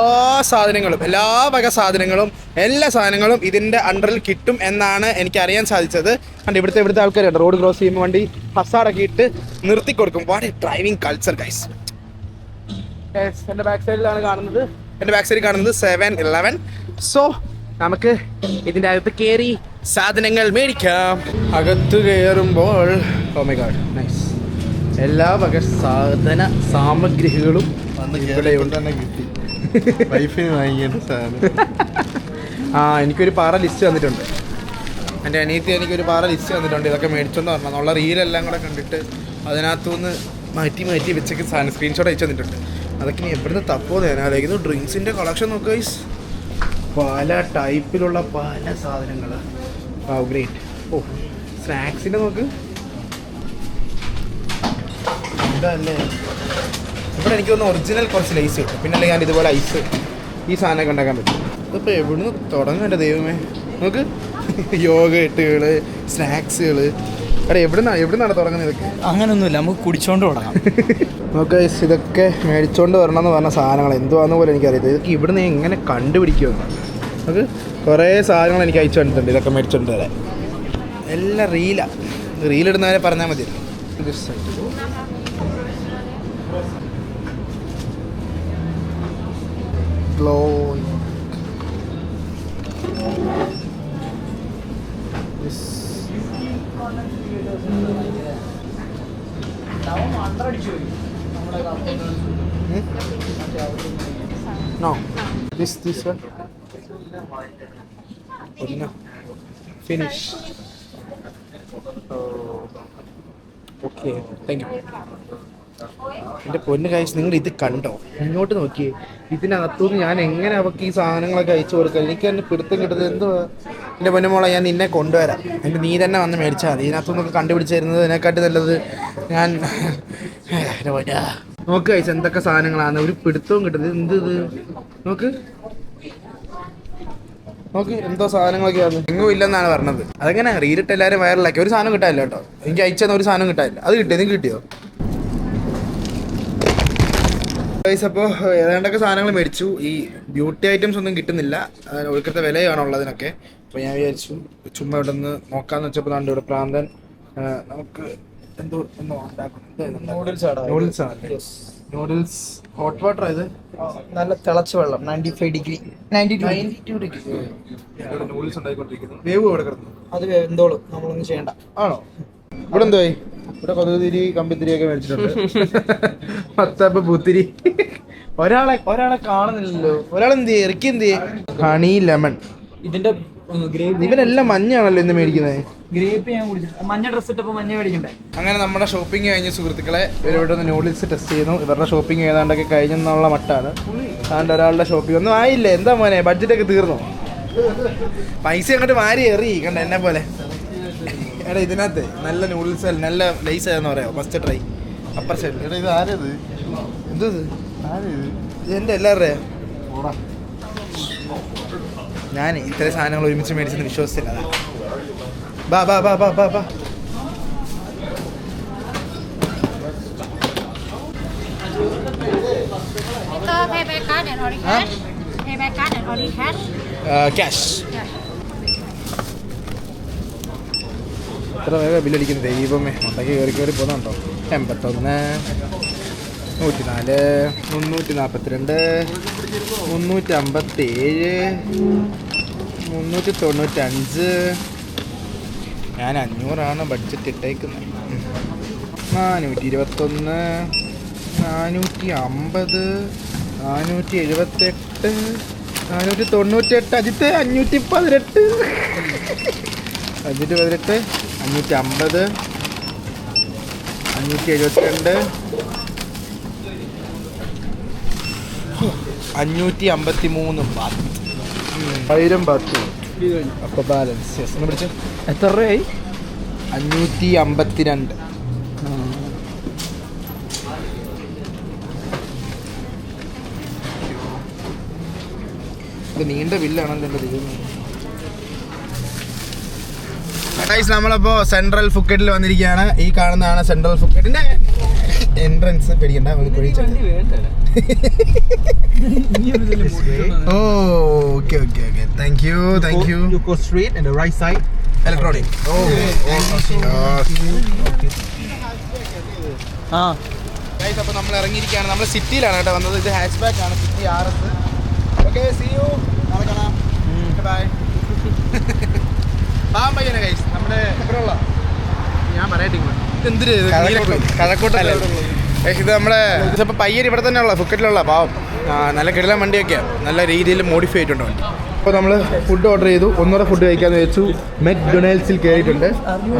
വക സാധനങ്ങളും എല്ലാ സാധനങ്ങളും ഇതിൻ്റെ അണ്ടറിൽ കിട്ടും എന്നാണ് എനിക്ക് അറിയാൻ സാധിച്ചത്. കണ്ട് ഇവിടുത്തെ ആൾക്കാരുണ്ട് റോഡ് ക്രോസ് ചെയ്യുമ്പോൾ വണ്ടി ഹസാഡൊക്കെ ഇട്ട് നിർത്തി കൊടുക്കും. What A driving culture guys. എൻ്റെ ബാക്ക് സൈഡിൽ കാണുന്നത് 7-Eleven. സോ നമുക്ക് ഇതിൻ്റെ അകത്ത് കയറി സാധനങ്ങൾ മേടിക്കാം. അകത്ത് കയറുമ്പോൾ ഓ മൈ ഗോഡ്, നൈസ്. എല്ലാ വക സാമഗ്രികളും തന്നെ കിട്ടി. വൈഫിന് വാങ്ങിക്കേണ്ട സാധനം. എനിക്കൊരു പാറ ലിസ്റ്റ് തന്നിട്ടുണ്ട്. എൻ്റെ അനിയത്തി എനിക്കൊരു പാറ ലിസ്റ്റ് തന്നിട്ടുണ്ട്. ഇതൊക്കെ മേടിച്ചോണ്ട് വരണം എന്നുള്ള റീലെല്ലാം കൂടെ കണ്ടിട്ട് അതിനകത്തുനിന്ന് മാറ്റി വെച്ചൊക്കെ സാധനം സ്ക്രീൻഷോട്ട് അയച്ചു തന്നിട്ടുണ്ട്. അതൊക്കെ ഇനി എവിടുന്ന് തപ്പുമെന്ന് ഞാൻ ആലോചിക്കുന്നു. ഡ്രിങ്ക്സിൻ്റെ കളക്ഷൻ നോക്കുക ഗൈസ്, പല ടൈപ്പിലുള്ള പല സാധനങ്ങൾ. ഗ്രേറ്റ്. ഓ സ്നാക്സിൻ്റെ നോക്ക്, ഇതല്ലേ ഇവിടെ എനിക്ക് തോന്നുന്നു ഒറിജിനൽ കുറച്ച് ലൈസ് കിട്ടും. പിന്നെ അല്ലെങ്കിൽ ഞാൻ ഇതുപോലെ ഐസ് ഈ സാധനമൊക്കെ ഉണ്ടാക്കാൻ പറ്റും. ഇതിപ്പോൾ എവിടുന്ന് തുടങ്ങും എൻ്റെ ദൈവമേ. നോക്ക്, യോഗട്ടുകൾ, സ്നാക്സുകൾ. എടാ എവിടുന്നാണ് തുടങ്ങുന്നത് ഇതൊക്കെ? അങ്ങനൊന്നുമില്ല, നമുക്ക് കുടിച്ചോണ്ട് തുടങ്ങാം. നമുക്ക് ഇതൊക്കെ മേടിച്ചോണ്ട് വരണമെന്ന് പറഞ്ഞ സാധനങ്ങൾ എന്തുവാന്ന് പോലും എനിക്കറിയാം. ഇതൊക്കെ ഇവിടുന്ന് എങ്ങനെ കണ്ടുപിടിക്കുമെന്ന്. നമുക്ക് കുറേ സാധനങ്ങൾ എനിക്ക് അയച്ചു തന്നിട്ടുണ്ട് ഇതൊക്കെ മേടിച്ചോണ്ട് വരാൻ. എല്ലാം റീലിടുന്നവരെ പറഞ്ഞാൽ മതി. Glow No. This one. No. Finish. Okay. Thank you. എൻ്റെ പൊന്ന് കാഴ്ച നിങ്ങൾ ഇത് കണ്ടോ? ഇങ്ങോട്ട് നോക്കിയേ. ഇതിനകത്തുനിന്ന് ഞാൻ എങ്ങനെ അവർക്ക് ഈ സാധനങ്ങളൊക്കെ അയച്ചു കൊടുക്കാം? എനിക്ക് തന്നെ പിടുത്തം കിട്ടുന്നത് എന്തുവാ? എൻ്റെ പൊന്നുമോളെ, ഞാൻ നിന്നെ കൊണ്ടുവരാം. എൻ്റെ നീ തന്നെ വന്ന് മേടിച്ചാൽ മതി. ഇതിനകത്തുനിന്നൊക്കെ കണ്ടുപിടിച്ച് തരുന്നത് ഇതിനെക്കാട്ടി നല്ലത് ഞാൻ നോക്ക് കഴിച്ച എന്തൊക്കെ സാധനങ്ങളാണ്. ഒരു പിടുത്തവും കിട്ടുന്നത്. എന്ത് ഇത് നോക്ക് എന്തോ സാധനങ്ങളൊക്കെയാണ്. എങ്ങും ഇല്ലെന്നാണ് പറഞ്ഞത്. അതെങ്ങനെ റീലിട്ട് എല്ലാവരും വൈറലാക്കി. ഒരു സാധനം കിട്ടാനില്ല കേട്ടോ. എനിക്ക് അയച്ചെന്ന ഒരു സാധനം കിട്ടാനില്ല. അത് കിട്ടിയോ? നിങ്ങൾക്ക് കിട്ടിയോ? അപ്പോൾ ഏതാണ്ടൊക്കെ സാധനങ്ങൾ മേടിച്ചു. ഈ ബ്യൂട്ടി ഐറ്റംസ് ഒന്നും കിട്ടുന്നില്ല. ഒഴുക്കത്തെ വിലയാണുള്ളതിനൊക്കെ. അപ്പോൾ ഞാൻ വിചാരിച്ചു ചുമ്മാ ഇവിടെ നിന്ന് നോക്കാമെന്ന് വെച്ചപ്പോൾ ഇവിടെ പ്രാന്തൻ നമുക്ക് എന്തോ നൂഡിൽസ് ഹോട്ട് വാട്ടർ. ഇത് നല്ല തിളച്ച വെള്ളം, 95 ഡിഗ്രി 92 ഡിഗ്രി നൂഡിൽസ് ഉണ്ടായിക്കൊണ്ടിരിക്കുന്നു. വേവ് ഇവിടെ കിടന്നു. അത് എന്തോളും, നമ്മളൊന്നും ചെയ്യണ്ട. ആണോ? ഇവിടെ എന്തോ ഇവിടെ കൊതുകുതിരി കമ്പിത്തിരിയൊക്കെ മേടിച്ചിട്ടുണ്ട്. പത്തപ്പ് പൂത്തിരി. ഒരാളെ കാണുന്നില്ലല്ലോ. ഒരാളെന്ത് ചെയ്യേ? ഇറക്കി എന്ത് ചെയ്യേ? Honey lemon. ഇതിന്റെ ഇവനെല്ലാം മഞ്ഞാണല്ലോ ഇന്ന് മേടിക്കുന്നത്. ഗ്രേപ്പ് ഞാൻ കുടിച്ചിട്ട് മഞ്ഞ ഡ്രസ് ഇട്ടപ്പോൾ മഞ്ഞ മേടിക്കണ്ടേ. അങ്ങനെ നമ്മുടെ ഷോപ്പിംഗ് കഴിഞ്ഞ സുഹൃത്തുക്കളെ ഇവരോട് നൂഡിൽസ് ടെസ്റ്റ് ചെയ്യുന്നു. ഇവരുടെ ഷോപ്പിംഗ് ഏതാണ്ടൊക്കെ കഴിഞ്ഞെന്നുള്ള മട്ടാണ്. അതുകൊണ്ട് ഒരാളുടെ ഷോപ്പിംഗ് ഒന്നും ആയില്ലേ. എന്താ മോനെ, ബഡ്ജറ്റൊക്കെ തീർന്നു? പൈസ അങ്ങോട്ട് മാറി എറി കണ്ട എന്നെ പോലെ. എടാ ഇതിനകത്ത് നല്ല നൂഡിൽസ് നല്ല ലൈസ് ആയെന്ന് പറയാമോ? First try upper side. എടാ ഇത് ആരത്? എന്തോ ഇത് എൻ്റെ എല്ലാവരുടെയാ. ഞാൻ ഇത്രയും സാധനങ്ങൾ ഒരുമിച്ച് മേടിച്ചെന്ന് വിശ്വസിച്ചില്ല. അതാ ബാ ബാ ബാ ബാ ബാ ബാ. Payback card and only cash. Payback card and only cash. Cash. എത്ര വേഗം ബില്ലടിക്കുന്നത് ദൈവമേ. ഉണ്ടാക്കി കയറി പോകുന്നുണ്ടോ? 81, 104, 342, 357, 395. ഞാൻ 500 ബഡ്ജറ്റ് ഇട്ടേക്കുന്നത്. 421, 450, 478, 498. അജിത്ത് 518, 518, 550, 572, 553 ബാത്ത്. 1000 ബാത്ത്. അപ്പോൾ ബാലൻസ് ഒന്ന് പിടിച്ച്. എത്ര രൂപയായി? 552. ഇത് നീണ്ട ബില്ലാണല്ലോ എൻ്റെ ദൈവമേ. നമ്മളിപ്പോൾ സെൻട്രൽ ഫുക്കറ്റിൽ വന്നിരിക്കുകയാണ്. ഈ കാണുന്നതാണ് സെൻട്രൽ ഫുക്കറ്റിന്റെ എൻട്രൻസ്. പേടിക്കണ്ട, okay okay okay. Thank you. You go straight and the right side. Electronic. അപ്പോൾ നമ്മൾ ഇറങ്ങിയിരിക്കുകയാണ്. നമ്മൾ സിറ്റിയിലാണ് കേട്ടോ വന്നത്. ഇത് ഹാച്ച് ബാക്ക് ആണ്, city RS. Okay, see you. നാളെ കാണാം. ബൈ. പാമ്പയ്യനെ ഗൈസ് നമ്മുടെ ഞാൻ പറയട്ടെ എന്തിന് കഴക്കൂട്ടല്ലേ. ഇത് നമ്മുടെ ഇതിപ്പോൾ പയ്യൻ ഇവിടെ തന്നെ ഉള്ള ഫുക്കറ്റിലുള്ള പാവം. നല്ല കിടിലൻ വണ്ടിയൊക്കെയാണ്. നല്ല രീതിയിൽ മോഡിഫൈ ചെയ്തിട്ടുണ്ട് വണ്ടി. അപ്പോൾ നമ്മൾ ഫുഡ് ഓർഡർ ചെയ്തു, ഒന്നുകൂടെ ഫുഡ് കഴിക്കാമെന്ന് വെച്ചു. മെക്ഡൊണാൾഡ്സിൽ കയറിയിട്ടുണ്ട്.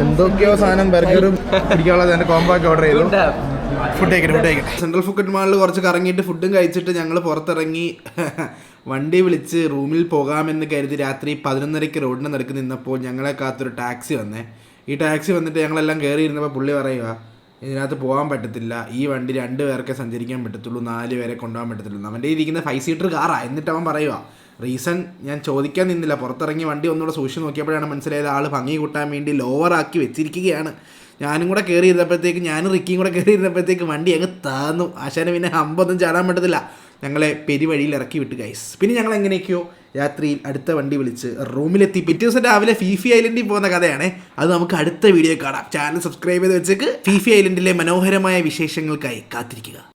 എന്തൊക്കെയോ സാധനം ബർഗറും പിടിക്കാനുള്ളത് എൻ്റെ കോംബോ ഒക്കെ ഓർഡർ ചെയ്തു. ഫുഡ് കഴിക്കട്ടെ. സെൻട്രൽ ഫുക്കറ്റ് മാളിൽ കുറച്ച് കറങ്ങിയിട്ട് ഫുഡും കഴിച്ചിട്ട് ഞങ്ങൾ പുറത്തിറങ്ങി വണ്ടി വിളിച്ച് റൂമിൽ പോകാമെന്ന് കരുതി രാത്രി 11:30 റോഡിന് നടുക്ക് നിന്നപ്പോൾ ഞങ്ങളെ കാത്തൊരു ടാക്സി വന്നേ. ഈ ടാക്സി വന്നിട്ട് ഞങ്ങളെല്ലാം കയറിയിരുന്നപ്പോൾ പുള്ളി പറയുക, ഇതിനകത്ത് പോകാൻ പറ്റത്തില്ല, ഈ വണ്ടി 2 പേർക്കേ സഞ്ചരിക്കാൻ പറ്റത്തുള്ളൂ, 4 പേരെ കൊണ്ടുപോകാൻ പറ്റത്തുള്ളൂ. അവൻ്റെ ഇരിക്കുന്ന 5 സീറ്റർ കാറാണ്. എന്നിട്ട് അവൻ പറയുക, റീസൺ ഞാൻ ചോദിക്കാൻ നിന്നില്ല, പുറത്തിറങ്ങി വണ്ടി ഒന്നുകൂടെ സൂക്ഷിച്ച് നോക്കിയപ്പോഴാണ് മനസ്സിലായത് ആൾ ഭംഗി കൂട്ടാൻ വേണ്ടി ലോവറാക്കി വെച്ചിരിക്കുകയാണ്. ഞാനും കൂടെ കയറി ഇരുന്നപ്പോഴത്തേക്ക്, ഞാനും റിക്കിയും കൂടെ കയറി ഇരുന്നപ്പോഴത്തേക്ക് വണ്ടി അങ്ങ് താന്നു. ആശാനെ പിന്നെ ഹമ്പൊന്നും ചാടാൻ പറ്റത്തില്ല. ഞങ്ങളെ പെരുവഴിയിൽ ഇറക്കി വിട്ട് ഗൈസ്. പിന്നെ ഞങ്ങൾ എങ്ങനെയൊക്കെയോ രാത്രിയിൽ അടുത്ത വണ്ടി വിളിച്ച് റൂമിലെത്തി. പിറ്റേ ദിവസം രാവിലെ ഫീഫി ഐലൻഡിൽ പോകുന്ന കഥയാണ്. അത് നമുക്ക് അടുത്ത വീഡിയോ കാണാം. ചാനൽ സബ്സ്ക്രൈബ് ചെയ്ത് വെച്ചേക്ക്. ഫീഫി ഐലൻഡിലെ മനോഹരമായ വിശേഷങ്ങൾക്കായി കാത്തിരിക്കുക.